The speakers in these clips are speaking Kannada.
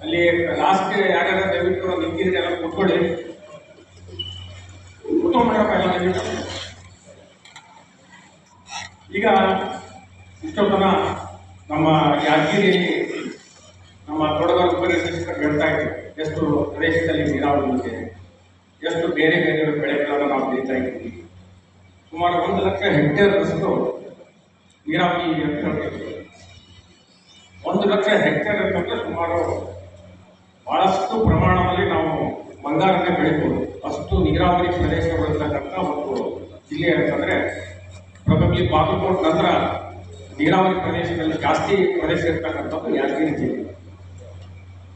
ಅಲ್ಲಿ ಲಾಸ್ಟ್ ಯಾರ್ಯಾರು ದಯವಿಟ್ಟು ನಿಂತಿದ್ರೆ ಎಲ್ಲ ಕೂತ್ಕೊಳ್ಳಿ. ಕೂತ್ಕೊಂಡ್ಬಿಡಪ್ಪ ಎಲ್ಲ ದಯವಿಟ್ಟು. ಈಗ ಇಷ್ಟೊತ್ತನ ನಮ್ಮ ಯಾದಗಿರಿಯಲ್ಲಿ ನಮ್ಮ ತೋಟಗಾರಿಕೆ ಉಪನಿರ್ದೇಶಕರು ಹೇಳ್ತಾ ಇದ್ದೀವಿ ಎಷ್ಟು ಪ್ರದೇಶದಲ್ಲಿ ನೀರಾವರಿ ಇದೆ, ಎಷ್ಟು ಬೇರೆ ಬೇರೆ ಬೆಳೆಗಳನ್ನು ನಾವು ಬೆಳೀತಾ ಇದ್ದೀವಿ. ಸುಮಾರು 1 ಲಕ್ಷ ಹೆಕ್ಟೇರ್ನಷ್ಟು ನೀರಾವರಿ ಅಂತ ಹೇಳ್ತೀವಿ. 1 ಲಕ್ಷ ಹೆಕ್ಟೇರ್ ಅಂತಂದ್ರೆ ಸುಮಾರು ಬಹಳಷ್ಟು ಪ್ರಮಾಣದಲ್ಲಿ ನಾವು ಬಂಗಾರಕ್ಕೆ ಬೆಳಿಬೋದು. ಅಷ್ಟು ನೀರಾವರಿ ಪ್ರದೇಶಗಳಿರ್ತಕ್ಕಂಥ ಒಂದು ಜಿಲ್ಲೆ ಅಂತಂದರೆ ಪ್ರೊಬಬ್ಲಿ ಬಾಗಲಕೋಟೆ ನಂತರ ನೀರಾವರಿ ಪ್ರದೇಶದಲ್ಲಿ ಜಾಸ್ತಿ ಪ್ರದೇಶ ಇರ್ತಕ್ಕಂಥದ್ದು ಯಾದಗಿರಿ ಜಿಲ್ಲೆ.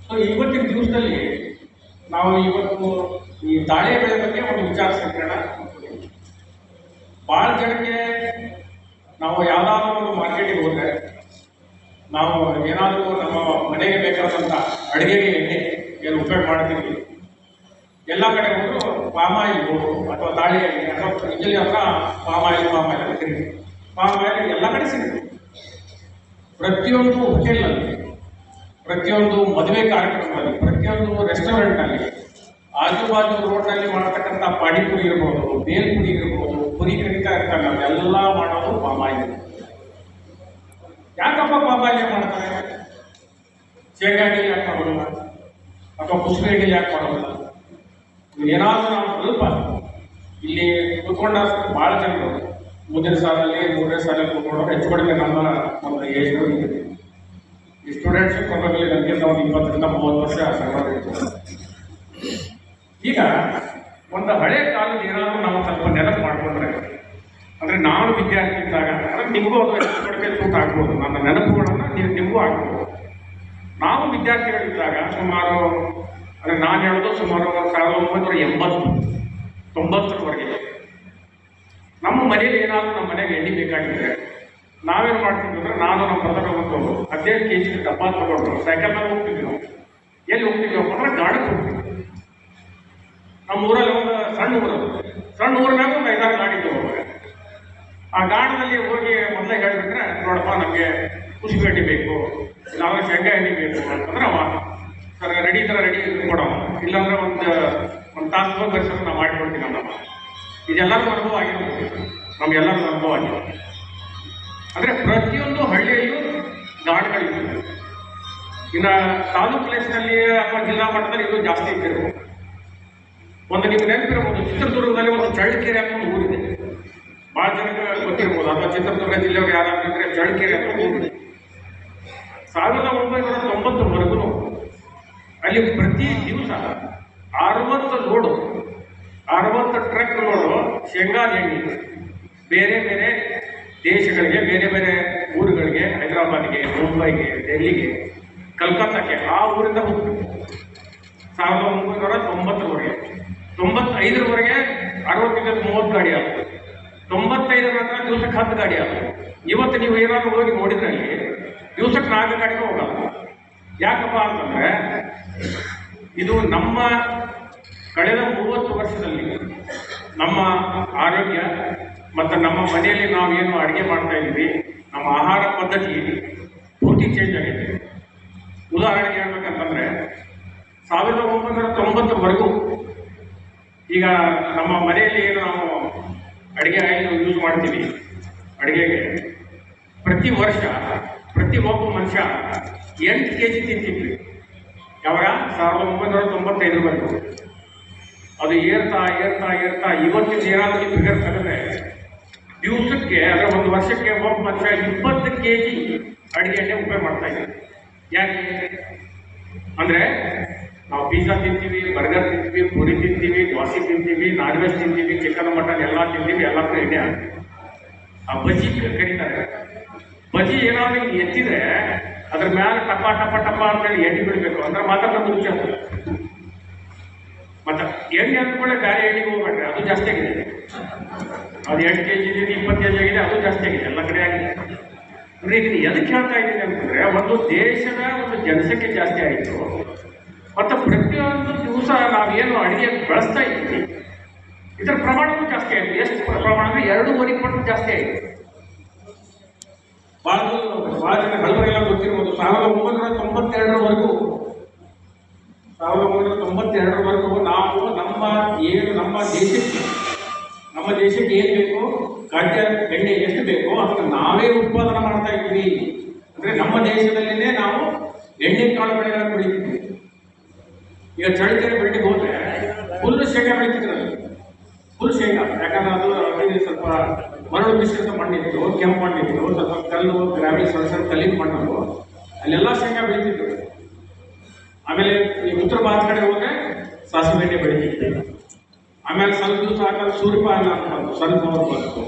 ಸೊ ಇವತ್ತಿನ ದಿವಸದಲ್ಲಿ ನಾವು ಇವತ್ತು ಈ ತಾಳೆ ಬೆಳೆ ಬಗ್ಗೆ ಒಂದು ವಿಚಾರ ಸಂಕಿರಣ. ಭಾಳ ಜನಕ್ಕೆ ನಾವು ಯಾವುದಾದ್ರೂ ಒಂದು ಮಾರ್ಕೆಟಿಗೆ ಹೋದರೆ ನಾವು ಏನಾದರೂ ನಮ್ಮ ಮನೆಗೆ ಬೇಕಾದಂಥ ಅಡುಗೆಗೆ ಎಣ್ಣೆ ಏನು ಉಪಯೋಗ ಮಾಡ್ತೀವಿ, ಎಲ್ಲ ಕಡೆ ಹೋದರೂ ಪಾಮ್ ಆಯಿಲ್ ಅಥವಾ ತಾಳೆ ಎಣ್ಣೆ ಅಥವಾ ಇಲ್ಲಿ ಹತ್ರ ಪಾಮ್ ಆಯಿಲ್ ಅಂತ ಕರೀತೀವಿ. ಪಾಮ್ ಆಯಿಲ್ ಎಲ್ಲ ಕಡೆ ಸಿಗುತ್ತೆ. ಪ್ರತಿಯೊಂದು ಹೋಟೆಲ್ನಲ್ಲಿ, ಪ್ರತಿಯೊಂದು ಮದುವೆ ಕಾರ್ಯಕ್ರಮದಲ್ಲಿ, ಪ್ರತಿಯೊಂದು ರೆಸ್ಟೋರೆಂಟ್ನಲ್ಲಿ, ಆಜುಬಾಜು ರೋಡ್ನಲ್ಲಿ ಮಾಡ್ತಕ್ಕಂಥ ಪಾನಿಪುರಿ ಇರ್ಬೋದು, ಬೇಲ್ಪುರಿ ಇರ್ಬೋದು, ಪುರಿ ಕರಿತಾ ಇರ್ತಾರೆ, ನಾವೆಲ್ಲ ಮಾಡೋದು ಪಾಮ್ ಆಯಿಲ್. ಯಾಕಪ್ಪ ಪಾಮ್ ಆಯಿಲ್ ಮಾಡ್ತಾರೆ? ಶೇಂಗಾ ಎಣ್ಣೆ ಯಾಕೆ ಮಾಡೋಲ್ಲ ಅಥವಾ ಕುಸುಬೆ ಎಣ್ಣೆ ಯಾಕೆ ಮಾಡೋಲ್ಲ? ಏನಾದರೂ ನಾವು ಸ್ವಲ್ಪ ಇಲ್ಲಿ ಕೂತ್ಕೊಂಡ ಭಾಳ ಜನರು ಮುಂದಿನ ಸಾಲಲ್ಲಿ 3ನೇ ಸಾಲಲ್ಲಿ ಕೂತ್ಕೊಂಡ್ರೆ ಹೆಚ್ಚು ಕಡಿಮೆ ನಮ್ಮ ಏಜ್ ಇದೆ. ಈ ಸ್ಟೂಡೆಂಟ್ಸ್ probably ನನಗಿಂತ ಒಂದು 20ರಿಂದ 30 ವರ್ಷ ಸಣ್ಣದಿತ್ತು. ಈಗ ಒಂದು ಹಳೆ ಕಾಲದ ಏನಾದರೂ ನಾವು ಸ್ವಲ್ಪ ನೆನಪು ಮಾಡಿಕೊಂಡ್ರೆ, ಅಂದರೆ ನಾನು ವಿದ್ಯಾರ್ಥಿ ಇದ್ದಾಗ, ಅಂದರೆ ನಿಮಗೂ ಅದು ಹೆಚ್ಚು ಕಡಿಮೆ ಸೂಟ್ ಆಗ್ಬೋದು, ನನ್ನ ನೆನಪುಗಳನ್ನು ನಿಮಗೂ ಆಗ್ಬೋದು. ನಾವು ವಿದ್ಯಾರ್ಥಿಗಳಿದ್ದಾಗ ಸುಮಾರು, ಅಂದರೆ ನಾನು ಹೇಳೋದು ಸುಮಾರು 1980-90ರವರೆಗೆ ನಮ್ಮ ಮನೇಲಿ ಏನಾದರೂ ನಮ್ಮ ಮನೆಗೆ ಎಣ್ಣೆ ಬೇಕಾಗಿದ್ರೆ ನಾವೇನು ಮಾಡ್ತಿದ್ವಿ ಅಂದರೆ, ನಾನು ನಮ್ಮ ಬ್ರದರ್ ಹೋಗ್ಕೊಂಡು 15 kg ಡಬ್ಬ ತಗೊಂಡು ಸೈಕಲ್ ಮೇಲೆ ಹೋಗ್ತಿದ್ವಿ. ನಾವು ಎಲ್ಲಿ ಹೋಗ್ತಿದ್ವಪ್ಪ ಅಂದರೆ ಗಾಡಕ್ಕೆ ಹೋಗ್ತಿದ್ವಿ. ನಮ್ಮ ಊರಲ್ಲಿ ಒಂದು ಸಣ್ಣ ಊರಿನಾಗ ಒಂದು 5-6 ಗಾಡಿ ಇದ್ದವು. ಆ ಗಾಡದಲ್ಲಿ ಹೋಗಿ ಮೊದಲೇ ಹೇಳಿಬಿಟ್ರೆ, ನೋಡಪ್ಪ ನಮಗೆ ಕುಸುಬೆ ಎಣ್ಣೆ ಬೇಕು, ಇಲ್ಲಾಂದ್ರೆ ಶೇಂಗಾ ಎಣ್ಣೆ ಬೇಕು ಅಂತಂದ್ರೆ ಅವ ಸರ್ ರೆಡಿ ಕೊಡೋ, ಇಲ್ಲಾಂದ್ರೆ ಒಂದು ತಾಸು ಹೋಗಿ ಬರ್ಸೋದು ನಾವು ಮಾಡಿಕೊಡ್ತೀವಿ. ನಮ್ಮ ಇದೆಲ್ಲರಿಗೂ ಅನುಭವ ಆಗಿರ್ಬೋದು, ನಮಗೆಲ್ಲರಿಗೂ ಅನುಭವ ಆಗಿದೆ. ಅಂದರೆ ಪ್ರತಿಯೊಂದು ಹಳ್ಳಿಯಲ್ಲೂ ಗಾಡಿಗಳಿವೆ. ಇನ್ನು ತಾಲೂಕು ಪ್ಲೇಸ್ನಲ್ಲಿ ಅಥವಾ ಜಿಲ್ಲಾ ಮಟ್ಟದಲ್ಲಿ ಇದು ಜಾಸ್ತಿ ಇದ್ದಿರ್ಬೋದು. ಒಂದು ನಿಮ್ಗೆ ನೆನಪಿರ್ಬೋದು, ಚಿತ್ರದುರ್ಗದಲ್ಲಿ ಒಂದು ಚಳ್ಳಕೆರೆ ಅಂತ ಒಂದು ಊರಿದೆ. ಭಾಳ ಜನಕ್ಕೆ ಗೊತ್ತಿರ್ಬೋದು, ಅಥವಾ ಚಿತ್ರದುರ್ಗ ಜಿಲ್ಲೆಯವರು ಯಾರಾದ್ರೂ ಇದ್ರೆ ಚಳ್ಳಕೆರೆ ಅಂತ ಊರಿದೆ. 1990ವರೆಗೂ ಅಲ್ಲಿ ಪ್ರತಿ ದಿವಸ 60 ಟ್ರಕ್ ಲೋಡು ಶೇಂಗಾ ಎಣ್ಣೆ ಬೇರೆ ಬೇರೆ ದೇಶಗಳಿಗೆ, ಬೇರೆ ಬೇರೆ ಊರುಗಳಿಗೆ, ಹೈದರಾಬಾದ್ಗೆ, ಮುಂಬೈಗೆ, ಡೆಲ್ಲಿಗೆ, ಕಲ್ಕತ್ತಾಕ್ಕೆ, ಆ ಊರಿಂದ ಹೋಗ್ತಿತ್ತು. 1990ರವರೆಗೆ 95ರವರೆಗೆ 60-30 ಗಾಡಿ ಆಗ್ತದೆ. 95 ನಂತರ ದಿವಸಕ್ಕೆ 10 ಗಾಡಿ ಆಗ್ತದೆ. ಇವತ್ತು ನೀವು ಏನಾದರೂ ಹೋಗಿ ನೋಡಿದ್ರೆ ಅಲ್ಲಿ ದಿವಸಕ್ಕೆ 4 ಗಾಡಿಗೂ ಹೋಗಲ್ಲ. ಯಾಕಪ್ಪ ಅಂತಂದರೆ ಇದು ನಮ್ಮ ಕಳೆದ 30 ವರ್ಷದಲ್ಲಿ ನಮ್ಮ ಆರೋಗ್ಯ ಮತ್ತು ನಮ್ಮ ಮನೆಯಲ್ಲಿ ನಾವೇನು ಅಡುಗೆ ಮಾಡ್ತಾ ಇದ್ದೀವಿ, ನಮ್ಮ ಆಹಾರ ಪದ್ಧತಿ ಪೂರ್ತಿ ಚೇಂಜ್ ಆಗಿದೆ. ಉದಾಹರಣೆಗೆ ಹೇಳ್ಬೇಕಂತಂದರೆ 1990ರವರೆಗೂ ಈಗ ನಮ್ಮ ಮನೆಯಲ್ಲಿ ಏನು ನಾವು ಅಡುಗೆ ಆಯಿಲ್ ಯೂಸ್ ಮಾಡ್ತೀವಿ, ಅಡುಗೆಗೆ ಪ್ರತಿ ವರ್ಷ ಪ್ರತಿಯೊಬ್ಬ ಮನುಷ್ಯ 8 kg ತಿಂತಿದ್ವಿ. ಯಾವಾಗ 1995ರವರೆಗೂ. ಅದು ಏರ್ತಾ ಇವತ್ತಿನ ಏನಾದರೂ ಫಿಗರ್ ತೆಗೆದ್ರೆ ದಿವಸಕ್ಕೆ, ಅಂದರೆ ಒಂದು ವರ್ಷಕ್ಕೆ ಒಬ್ಬ ಮನುಷ್ಯ 20 kg ಅಡುಗೆ ಎಣ್ಣೆ ಉಪಯೋಗ ಮಾಡ್ತಾ ಇದ್ದೀವಿ. ಯಾಕೆ ಅಂದರೆ ನಾವು ಪಿಜ್ಜಾ ತಿಂತೀವಿ, ಬರ್ಗರ್ ತಿಂತೀವಿ, ಪೂರಿ ತಿಂತೀವಿ, ದೋಸೆ ತಿಂತೀವಿ, ನಾನ್ ವೆಜ್ ತಿಂತೀವಿ, ಚಿಕನ್ ಮಟನ್ ಎಲ್ಲ ತಿಂತೀವಿ, ಎಲ್ಲಕ್ಕೂ ಎಣ್ಣೆ ಹಾಕ್ತೀವಿ. ಆ ಬಜ್ಜಿ ಕರೀತಾರೆ. ಬಜ್ಜಿ ಏನಾದರೂ ಎತ್ತಿದ್ರೆ ಅದ್ರ ಮೇಲೆ ಟಪ ಅಂತೇಳಿ ಎಣ್ಣೆ ಬಿಡಬೇಕು, ಅಂದ್ರೆ ಮಾತ್ರ ನಮ್ಗೆ ರುಚಿ ಆಗ್ತದೆ. ಮತ್ತು ಎಣ್ಣೆ ಅಂದ್ಕೊಳ್ಳೆ ಬೇರೆ ಎಣ್ಣೆಗೆ ಹೋಗ್ಬೇಡ್ರಿ, ಅದು ಜಾಸ್ತಿ ಆಗಿದೆ. ಅದು 8 kg ಇದೆ, 20 kg ಆಗಿದೆ, ಅದು ಜಾಸ್ತಿ ಆಗಿದೆ, ಎಲ್ಲ ಕಡೆ ಆಗಿದೆ. ಅಂದರೆ ಇದನ್ನು ಎದಕ್ಕೆ ಹೇಳ್ತಾ ಇದ್ದೀನಿ ಅಂತಂದರೆ, ಒಂದು ದೇಶದ ಒಂದು ಜನಸಂಖ್ಯೆ ಜಾಸ್ತಿ ಆಯಿತು, ಮತ್ತು ಪ್ರತಿಯೊಂದು ದಿವಸ ನಾವೇನು ಅಡುಗೆ ಬಳಸ್ತಾ ಇದ್ದೀವಿ ಇದರ ಪ್ರಮಾಣವೂ ಜಾಸ್ತಿ ಆಯಿತು. ಎಷ್ಟು ಪ್ರಮಾಣ ಅಂದರೆ 2.5 ಪಟ್ಟು ಜಾಸ್ತಿ ಆಯಿತು. ಭಾಳ ಜನ ಹಲವರೆಲ್ಲ ಗೊತ್ತಿರ್ಬೋದು, 1992ರವರೆಗೂ ದೇಶಕ್ಕೆ ಏನು ಬೇಕೋ ಖಾದ್ಯ ಎಣ್ಣೆ ಎಷ್ಟು ಬೇಕೋ ಅದನ್ನು ನಾವೇ ಉತ್ಪಾದನೆ ಮಾಡ್ತಾ ಇದ್ವಿ. ಅಂದರೆ ನಮ್ಮ ದೇಶದಲ್ಲಿನೇ ನಾವು ಎಣ್ಣೆ ಕಾಳು ಬೆಳೆಗಳನ್ನು ಬೆಳಿತಿದ್ವಿ. ಈಗ ಚಳಿಕೆರೆ ಬೆಳೆಗೆ ಹೋದ್ರೆ ಫುಲ್ ಶೇಂಗಾ ಬೆಳಿತಿದ್ರಲ್ಲ, ಫುಲ್ ಶೇಂಗಾ. ಯಾಕಂದ್ರೆ ಅದು ಸ್ವಲ್ಪ ಮರಳು ಮಿಶ್ರಿತ ಮಣ್ಣಿತ್ತು, ಕೆಂಪು ಮಣ್ಣಿತ್ತು, ಸ್ವಲ್ಪ ಕಲ್ಲು ಗ್ರಾಮೀಣ ಸಣ್ಣ ಸಣ್ಣ ಕಲ್ಲಿನ ಮಣ್ಣು, ಅಲ್ಲೆಲ್ಲ ಶೇಂಗಾ ಬೆಳಿತಿದ್ರು. ಆಮೇಲೆ ಈ ಉತ್ತರ ಭಾರತ ಕಡೆ ಹೋದ್ರೆ ಸಾಸಿವೆ ಎಣ್ಣೆ ಬೆಳಿತಿದ್ರು. ಆಮೇಲೆ ಸ್ವಲ್ಪ ದಿವಸ ಆದ್ಮೇಲೆ ಸೂರ್ಯಪಾನ ಬಂತು, ಸನ್ಫ್ಲವರ್ ಬಂತು,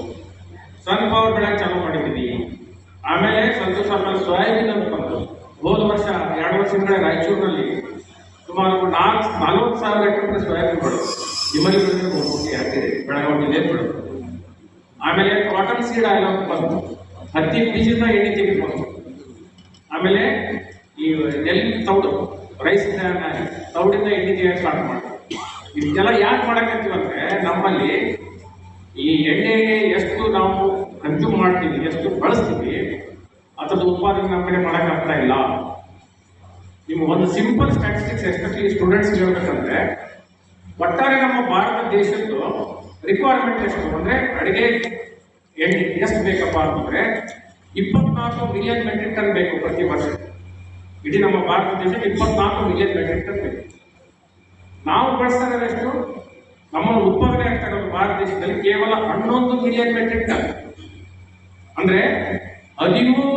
ಸನ್ಫ್ಲವರ್ ಬೆಳೆಗೆ ಚಾಲೂ ಮಾಡಿದ್ದೀವಿ. ಆಮೇಲೆ ಸ್ವಲ್ಪ ದಿವಸ ಆದ್ಮೇಲೆ ಸೋಯಾಬೀನ್ ಅಂತ ಬಂತು. ಹೋದ ವರ್ಷ 2 ವರ್ಷಗಳ ರಾಯಚೂರಿನಲ್ಲಿ ಸುಮಾರು 40,000 ಎಕರೆ ಸೋಯಾಬೀನ್ ಬೆಳೆದು ನಿಮ್ಮಲ್ಲಿ ಬೆಳೆದ್ರೆ 3 ಕೋಟಿ ಆಗ್ತಿದೆ, ಬೆಳಗಾವಿ ಜಿಲ್ಲೆ ಬೆಳೆದು. ಆಮೇಲೆ ಕಾಟನ್ ಸೀಡ್ ಆಯಿಲ್ ಅಂತ ಬಂತು, ಹತ್ತಿ ಬೀಜದ ಎಣ್ಣೆ ತೆಗೆದುಕೊಂಡು. ಆಮೇಲೆ ಈ ನೆಲ್ ತೌಡು, ರೈಸ್ ತೌಡಿಂದ ಎಣ್ಣೆ ತೆಗೆಯಕ್ಕೆ ಸ್ಟಾರ್ಟ್ ಮಾಡಿ. ಇದೆಲ್ಲ ಯಾಕೆ ಮಾಡಕತ್ತೀವಂದ್ರೆ ನಮ್ಮಲ್ಲಿ ಈ ಎಣ್ಣೆಗೆ ಎಷ್ಟು ನಾವು ಕನ್ಸ್ಯೂಮ್ ಮಾಡ್ತೀವಿ, ಎಷ್ಟು ಬಳಸ್ತೀವಿ, ಅದರದ್ದು ಉತ್ಪಾದನೆ ನಮ್ಮ ಕಡೆ ಮಾಡೋಕ್ಕಾಗ್ತಾ ಇಲ್ಲ. ನಿಮ್ಗೆ ಒಂದು ಸಿಂಪಲ್ ಸ್ಟ್ಯಾಟಿಸ್ಟಿಕ್ಸ್ ಎಸ್ಪೆಷಲಿ ಸ್ಟೂಡೆಂಟ್ಸ್ ಹೇಳ್ಬೇಕಂದ್ರೆ, ಒಟ್ಟಾರೆ ನಮ್ಮ ಭಾರತ ದೇಶದ್ದು ರಿಕ್ವೈರ್ಮೆಂಟ್ ಎಷ್ಟು ಅಂದರೆ ಅಡುಗೆ ಎಣ್ಣೆ ಎಷ್ಟು ಬೇಕಪ್ಪ ಅಂತಂದರೆ 24 ಮಿಲಿಯನ್ ಮೆಟ್ರಿಕ್ ಟನ್ ಬೇಕು ಪ್ರತಿ ವರ್ಷ. ಇಡೀ ನಮ್ಮ ಭಾರತ ದೇಶಕ್ಕೆ 24 ಮಿಲಿಯನ್ ಮೆಟ್ರಿಕ್ ಟನ್ ಬೇಕು. ನಾವು ಬಳಸ್ತಾ ಇರೋದು ಎಷ್ಟು? ನಮ್ಮ ಉತ್ಪಾದನೆ ಆಗ್ತಾ ಇರೋದು ಭಾರತ ದೇಶದಲ್ಲಿ ಕೇವಲ 11 ಮಿಲಿಯನ್ ಮೆಟ್ರಿಕ್ ಟನ್. ಅಂದ್ರೆ 13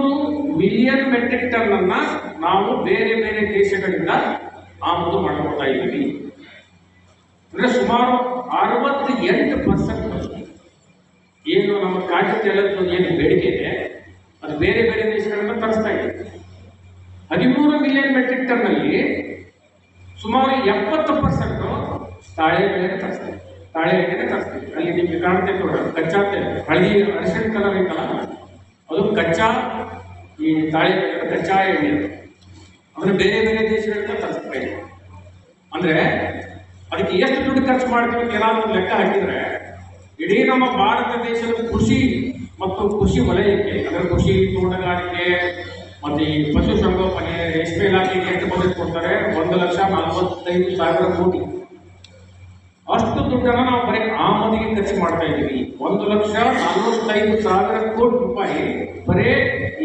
ಮಿಲಿಯನ್ ಮೆಟ್ರಿಕ್ ಟನ್ ಅನ್ನ ನಾವು ಬೇರೆ ಬೇರೆ ದೇಶಗಳಿಂದ ಆಮದು ಮಾಡ್ಕೊಳ್ತಾ ಇದ್ದೀವಿ. ಅಂದ್ರೆ ಸುಮಾರು 68% ಏನು ನಮ್ಮ ಖಾದ್ಯ ತೈಲದ್ದು ಏನು ಬೇಡಿಕೆ ಇದೆ ಅದು ಬೇರೆ ಬೇರೆ ದೇಶಗಳಿಂದ ತರಿಸ್ತಾ ಇದ್ದೀವಿ. 13 ಮಿಲಿಯನ್ ಮೆಟ್ರಿಕ್ ಟನ್ ಅಲ್ಲಿ ಸುಮಾರು 70% ತಾಳೆ ಬೆಳೆಗೆ ತರಿಸ್ತೀವಿ, ತಾಳೆ ಎಣ್ಣೆಗೆ ತರಿಸ್ತೀವಿ. ಅಲ್ಲಿ ನಿಮ್ಗೆ ಕಾಣ್ತೇವೆ ನೋಡ, ಕಚ್ಚಾ ತೈಲ ಹಳದಿ ಅರಿಶಿಣ ಕಲರ್ ಐತಲ್ಲ, ಅದು ಕಚ್ಚಾ ಈ ತಾಳೆ ಬೆಳೆದ ಕಚ್ಚಾ ಎಣ್ಣೆ, ಅದನ್ನು ಬೇರೆ ಬೇರೆ ದೇಶಗಳಿಂದ ತರಿಸ್ತಾ ಇದ್ದೀವಿ. ಅಂದ್ರೆ ಅದಕ್ಕೆ ಎಷ್ಟು ದುಡ್ಡು ಖರ್ಚು ಮಾಡ್ತೀವಿ ಅಂತ ಏನಾದರೂ ಲೆಕ್ಕ ಹಾಕಿದ್ರೆ ಇಡೀ ನಮ್ಮ ಭಾರತ ದೇಶದ ಕೃಷಿ ಮತ್ತು ಕೃಷಿ ವಲಯಕ್ಕೆ, ಅದರ ಕೃಷಿ, ತೋಟಗಾರಿಕೆ ಮತ್ತು ಈ ಪಶುಸಂಗೋಪನೆ, ರೇಷ್ಮೆ ಇಲಾಖೆಗೆ ಎಷ್ಟು ಬಜೆಟ್ ಕೊಡ್ತಾರೆ? 1,45,000 ಕೋಟಿ. ಅಷ್ಟು ದುಡ್ಡನ್ನು ನಾವು ಬರೀ ಆಮದಿಗೆ ಖರ್ಚು ಮಾಡ್ತಾ ಇದ್ದೀವಿ. 1,45,000 ಕೋಟಿ ರೂಪಾಯಿ ಬರೀ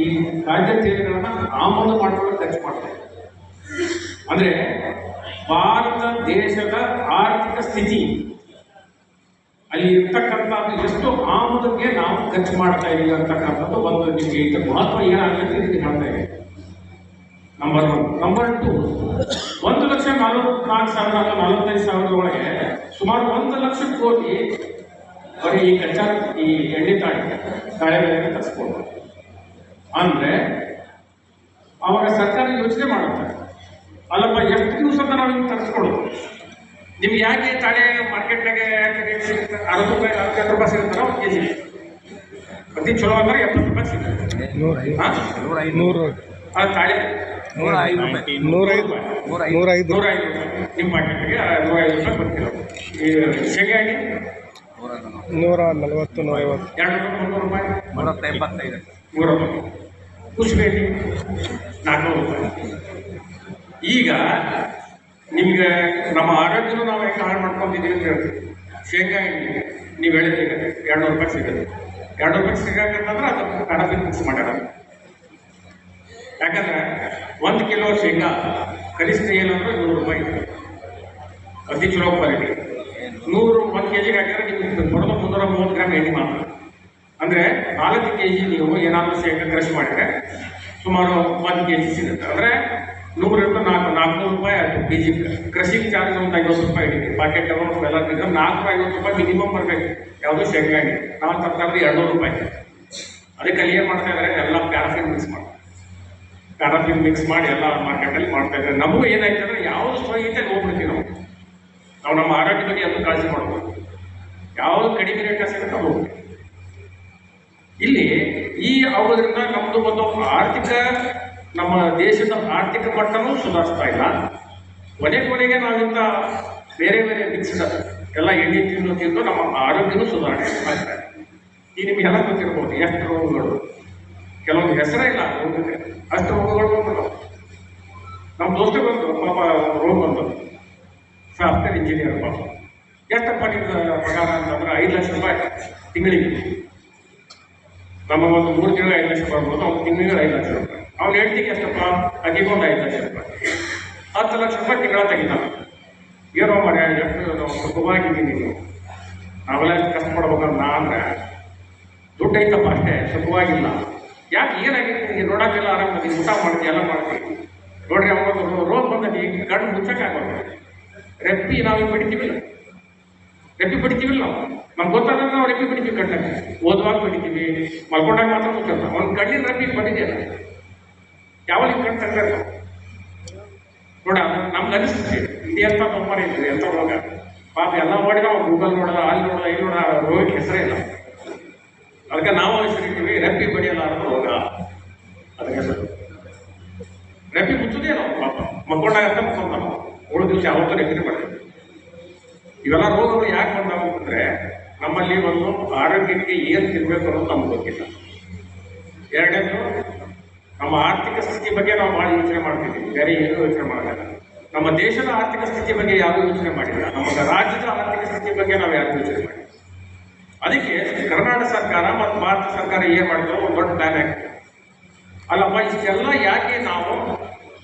ಈ ಖಾದ್ಯ ತೈಲಗಳನ್ನ ಆಮದು ಮಾಡಿಕೊಂಡು ಖರ್ಚು ಮಾಡ್ತಾ ಇದ್ದೀವಿ. ಅಂದ್ರೆ ಭಾರತ ದೇಶದ ಆರ್ಥಿಕ ಸ್ಥಿತಿ, ಅಲ್ಲಿ ಇರ್ತಕ್ಕಂಥದ್ದು ಎಷ್ಟು ಆಮದಿಗೆ ನಾವು ಖರ್ಚು ಮಾಡ್ತಾ ಇದ್ದೀವಿ ಅಂತಕ್ಕಂಥದ್ದು ಒಂದು ನಿಮಗೆ ಇದರ ಮಹತ್ವ ಏನಾಗುತ್ತೆ ಇದಕ್ಕೆ ಹೇಳ್ತಾ ಇದ್ದೀವಿ. ನಂಬರ್ 1. ನಂಬರ್ 2, 1,44,000 ಅಥವಾ 45,000 ಒಳಗೆ ಸುಮಾರು 1,00,000 ಕೋಟಿ ಬರೀ ಈ ಕಚ್ಚಾ ಈ ಎಣ್ಣೆ ತಾಳೆ ಬೆಳೆಯನ್ನು ತರಿಸ್ಬೋದು. ಅಂದ್ರೆ ಅವಾಗ ಸರ್ಕಾರ ಯೋಚನೆ ಮಾಡುತ್ತೆ, ಅಲ್ಲಪ್ಪ ಎಷ್ಟು ದಿವಸದ ನಾವು ಹಿಂಗೆ ತರಿಸ್ಕೊಡೋದು, ನಿಮ್ಗೆ ಯಾಕೆ ತಾಳೆ ಮಾರ್ಕೆಟ್ನಾಗೆ ಯಾಕೆ ರೇಟ್ ಸಿಗುತ್ತೆ? 60 ರೂಪಾಯಿ 60 ರೂಪಾಯಿ ಸಿಗುತ್ತಲ್ಲ 1 kg. ಅತಿ ಚಲೋ ಅಂದ್ರೆ 70 ರೂಪಾಯಿ ಸಿಗುತ್ತೆ. 100 ಅದು ತಾಳೆ 105 ರೂಪಾಯಿ ನಿಮ್ಮ ಮಾರ್ಕೆಟ್ಗೆ 105 ರೂಪಾಯಿ ಬರ್ತಿಲ್ಲ. ಈ ಶೇಂಗಾ ಎಣ್ಣೆ 140, 150, 200 ರೂಪಾಯಿ, 185, 300. ಕುಸುಬೆ ಎಣ್ಣೆ 400 ರೂಪಾಯಿ. ಈಗ ನಿಮ್ಗೆ ನಮ್ಮ ಆರೋಗ್ಯನೂ ನಾವು ಹೆಂಗೆ ಹಾಳು ಮಾಡ್ಕೊಂಡಿದ್ದೀವಿ ಅಂತ ಹೇಳ್ತೀವಿ. ಶೇಂಗಾ ಎಣ್ಣೆ ನೀವು ಹೇಳಿದ್ರೆ ಈಗ 200 ರೂಪಾಯಿ ಸಿಗುತ್ತೆ. 200 ರೂಪಾಯಿ ಸಿಗಬೇಕಂತಂದ್ರೆ ಅದು ಪ್ಯಾರಾಫಿನ್ ಮಿಕ್ಸ್ ಮಾಡ್ಯಾರ. ಯಾಕಂದ್ರೆ 1 ಕಿಲೋ ಶೇಂಗಾ ಕನಿಷ್ಠ ಏನಂದ್ರೆ 100 ರೂಪಾಯಿ, ಅತಿ ಚಲೋ ಕ್ವಾಲಿಟಿ. 1 kg ಹಾಕಿದ್ರೆ ನಿಮ್ಗೆ ಬರೋದು 330 ಗ್ರಾಮ್ ಎಣ್ಣೆ ಮಾತ್ರ. ಅಂದರೆ 4 kg ನೀವು ಏನಾದರೂ ಶೇಂಗಾ ಕೃಷಿ ಮಾಡಿದರೆ ಸುಮಾರು 1 kg ಸಿಗುತ್ತೆ. ಅಂದರೆ 100ರಿಂದ 400 ರೂಪಾಯಿ ಆಯಿತು kg. ಕೃಷಿಗೆ ಚಾರ್ಜ್ ಒಂದು 50 ರೂಪಾಯಿ ಹಿಡಿದು ಪಾಕೆಟ್ ಎಲ್ಲ 450 ರೂಪಾಯಿ ಮಿನಿಮಮ್ ಬರಬೇಕು ಯಾವುದೋ ಶೇಂಗಾ ಎಣ್ಣೆ. ನಾವು ತರ್ತಾರೆ 200 ರೂಪಾಯಿ. ಅದಕ್ಕೆ ಅಲ್ಲಿ ಏನು ಮಾಡ್ತಾ ಇದ್ದಾರೆ, ಎಲ್ಲ ಪ್ಯಾರಾಫಿನ್ ಮಿಕ್ಸ್ ಮಾಡಿ ಎಲ್ಲ ಮಾರ್ಕೆಟಲ್ಲಿ ಮಾಡ್ತಾ ಇದ್ದಾರೆ. ನಮಗೂ ಏನಾಯ್ತು ಅಂದರೆ ಯಾವುದು ಸ್ವೈತೆ ಹೋಗ್ಬಿಡ್ತೀವಿ ನಾವು ನಮ್ಮ ಆರೋಗ್ಯ ಬಗ್ಗೆ ಎಲ್ಲ ಕಾಳಜಿ ಮಾಡ್ಬೋದು. ಯಾವುದು ಕಡಿಮೆ ರೇಟ್ ಸಿಗುತ್ತೆ ಅದು ಹೋಗ್ತೀವಿ. ಇಲ್ಲಿ ಈ ಆಗೋದ್ರಿಂದ ನಮ್ಮದು ಒಂದು ಆರ್ಥಿಕ, ನಮ್ಮ ದೇಶದ ಆರ್ಥಿಕ ಮಟ್ಟನೂ ಸುಧಾರಿಸ್ತಾ ಇಲ್ಲ. ಕೊನೆಗೆ ನಾವಿಂತ ಬೇರೆ ಬೇರೆ ಮಿಕ್ಸ್ಡ್ ಎಲ್ಲ ಎಣ್ಣೆ ತಿಂದು ನಮ್ಮ ಆರೋಗ್ಯನೂ ಸುಧಾರಣೆ ಆಗ್ತಾ ಇದೆ. ಈ ನಿಮಗೆಲ್ಲ ಗೊತ್ತಿರ್ಬೋದು ಎಷ್ಟು ರೋಗಗಳು, ಕೆಲವೊಂದು ಹೆಸರೇ ಇಲ್ಲ ರೋಗಕ್ಕೆ, ಅಷ್ಟು ರೋಗಗಳು ಬಂದು ನಮ್ಮ ದೋಸ್ತ ಬಂದು ಪಾಪ ರೋಗ ಬಂದು ಸಾಫ್ಟ್ವೇರ್ ಇಂಜಿನಿಯರ್ ಪಾಪ ಎಷ್ಟಪ್ಪ ನಿಮ್ದು ಪಗಾರ ಅಂತಂದ್ರೆ 5 ಲಕ್ಷ ರೂಪಾಯಿ ತಿಂಗಳಿಗೆ. ನಮಗೊಂದು 3 ತಿಂಗಳಿಗೆ 5 ಲಕ್ಷ ಬರ್ಬೋದು, ಅವ್ನು ತಿಂಗಳಿಗೆ 5 ಲಕ್ಷ ರೂಪಾಯಿ. ಅವ್ನು ಹೇಳ್ತಿಗೆ ಎಷ್ಟಪ್ಪ, ಅದಿಗೊಂದು 5 ಲಕ್ಷ ರೂಪಾಯಿ, 10 ಲಕ್ಷ ರೂಪಾಯಿ ತಿಂಗಳ ತೆಗಿತಾನೆ. ಏನೋ ಮನೆ ಎಷ್ಟು ಸುಖವಾಗಿದ್ದೀನಿ ನೀವು, ನಾವೆಲ್ಲ ಕಷ್ಟಪಡ್ಬೇಕಂತ ಅಂದ್ರೆ ದುಡ್ಡು ಐತಪ್ಪ ಅಷ್ಟೇ, ಸುಖವಾಗಿಲ್ಲ. ಯಾಕೆ ಏನಾಗಿದೆ ನಿಮಗೆ? ನೋಡೋಕ್ಕೆಲ್ಲ ಆರಾಮ, ನೀವು ಊಟ ಮಾಡ್ತೀವಿ, ಎಲ್ಲ ಮಾಡ್ತೀವಿ. ನೋಡ್ರಿ ಅವಾಗ ರೋಗ ಬಂದಲ್ಲಿ ಕಣ್ಣು ಮುಚ್ಚಕ್ಕಾಗೋದು. ರೆಪ್ಪಿ ನಾವು ಬಿಡ್ತೀವಿಲ್ಲ, ರೆಪ್ಪಿ ಬಿಡ್ತೀವಿಲ್ಲ ನಾವು. ನಮ್ಗೆ ಗೊತ್ತಾದ್ರೆ ನಾವು ರೆಪ್ಪಿ ಬಿಡ್ತೀವಿ, ಕಣ್ಣಾಗ ಓದುವಾಗ ಬಿಡ್ತೀವಿ, ಮಲ್ಕೊಂಡಾಗ ಮಾತ್ರ ಮುಚ್ಚಲ್ಲ. ಅವ್ನ ಕಣ್ಣಿನ ರೆಪ್ಪಿ ಬಂದಿದೆಯಲ್ಲ, ಯಾವಾಗ ಕಣ್ಣು ತೆಗ್ದಾರ ನೋಡ, ನಮ್ಗೆ ಅನಿಸ್ತದೆ ಇದೇ ಅಂತ ತೊಂಬರಿ ಇದ್ವಿ ಎಂಥ ರೋಗ ಪಾಪ. ಎಲ್ಲ ಮಾಡಿ ನಾವು ಗೂಗಲ್ ನೋಡೋದ, ಅಲ್ಲಿ ನೋಡೋದ, ಇಲ್ಲಿ ನೋಡ, ರೋಗಕ್ಕೆ ಹೆಸರೇ ಇಲ್ಲ. ಅದಕ್ಕೆ ನಾವು ಹೆಸರಿಟ್ಟಿವಿ ರೆಪ್ಪಿ ಬಡಿಯಲಾರದ ರೋಗ. ಅದಕ್ಕೆ ಹೆಸರು ರೆಪ್ಪಿ ಮುಚ್ಚುದೇ ನಾವು ಪಾಪ. ಮಕ್ಕೊಂಡಾಗ ಅಂತ ಮುಕ್ಕೊಂಡ ನಾವು ಉಳಿದ ದಿವಸ ಯಾವತ್ತೂ ರೆಪ್ಪಿ ಮಾಡಿದ್ವಿ. ಇವೆಲ್ಲ ರೋಗಗಳು ಯಾಕೆ ಬಂದಾವು ಅಂದರೆ ನಮ್ಮಲ್ಲಿ ಒಂದು ಆರೋಗ್ಯಕ್ಕೆ ಏನು ತಿನ್ಬೇಕು ಅನ್ನೋದು ನಮ್ಗೆ ಗೊತ್ತಿಲ್ಲ. ಎರಡನೇದು, ನಮ್ಮ ಆರ್ಥಿಕ ಸ್ಥಿತಿ ಬಗ್ಗೆ ನಾವು ಭಾಳ ಯೋಚನೆ ಮಾಡ್ತೀವಿ, ಬೇರೆ ಏನೂ ಯೋಚನೆ ಮಾಡೋಲ್ಲ. ನಮ್ಮ ದೇಶದ ಆರ್ಥಿಕ ಸ್ಥಿತಿ ಬಗ್ಗೆ ಯಾರೂ ಯೋಚನೆ ಮಾಡಿಲ್ಲ, ನಮ್ಮ ರಾಜ್ಯದ ಆರ್ಥಿಕ ಸ್ಥಿತಿ ಬಗ್ಗೆ ನಾವು ಯಾರು ಯೋಚನೆ ಮಾಡಿಲ್ಲ. ಅದಕ್ಕೆ ಕರ್ನಾಟಕ ಸರ್ಕಾರ ಮತ್ತು ಭಾರತ ಸರ್ಕಾರ ಏನು ಮಾಡಿದ್ರು, ಒಂದು ದೊಡ್ಡ ಪ್ಲಾನ್ ಆಗ್ತದೆ. ಅಲ್ಲಪ್ಪ ಇಷ್ಟೆಲ್ಲ ಯಾಕೆ ನಾವು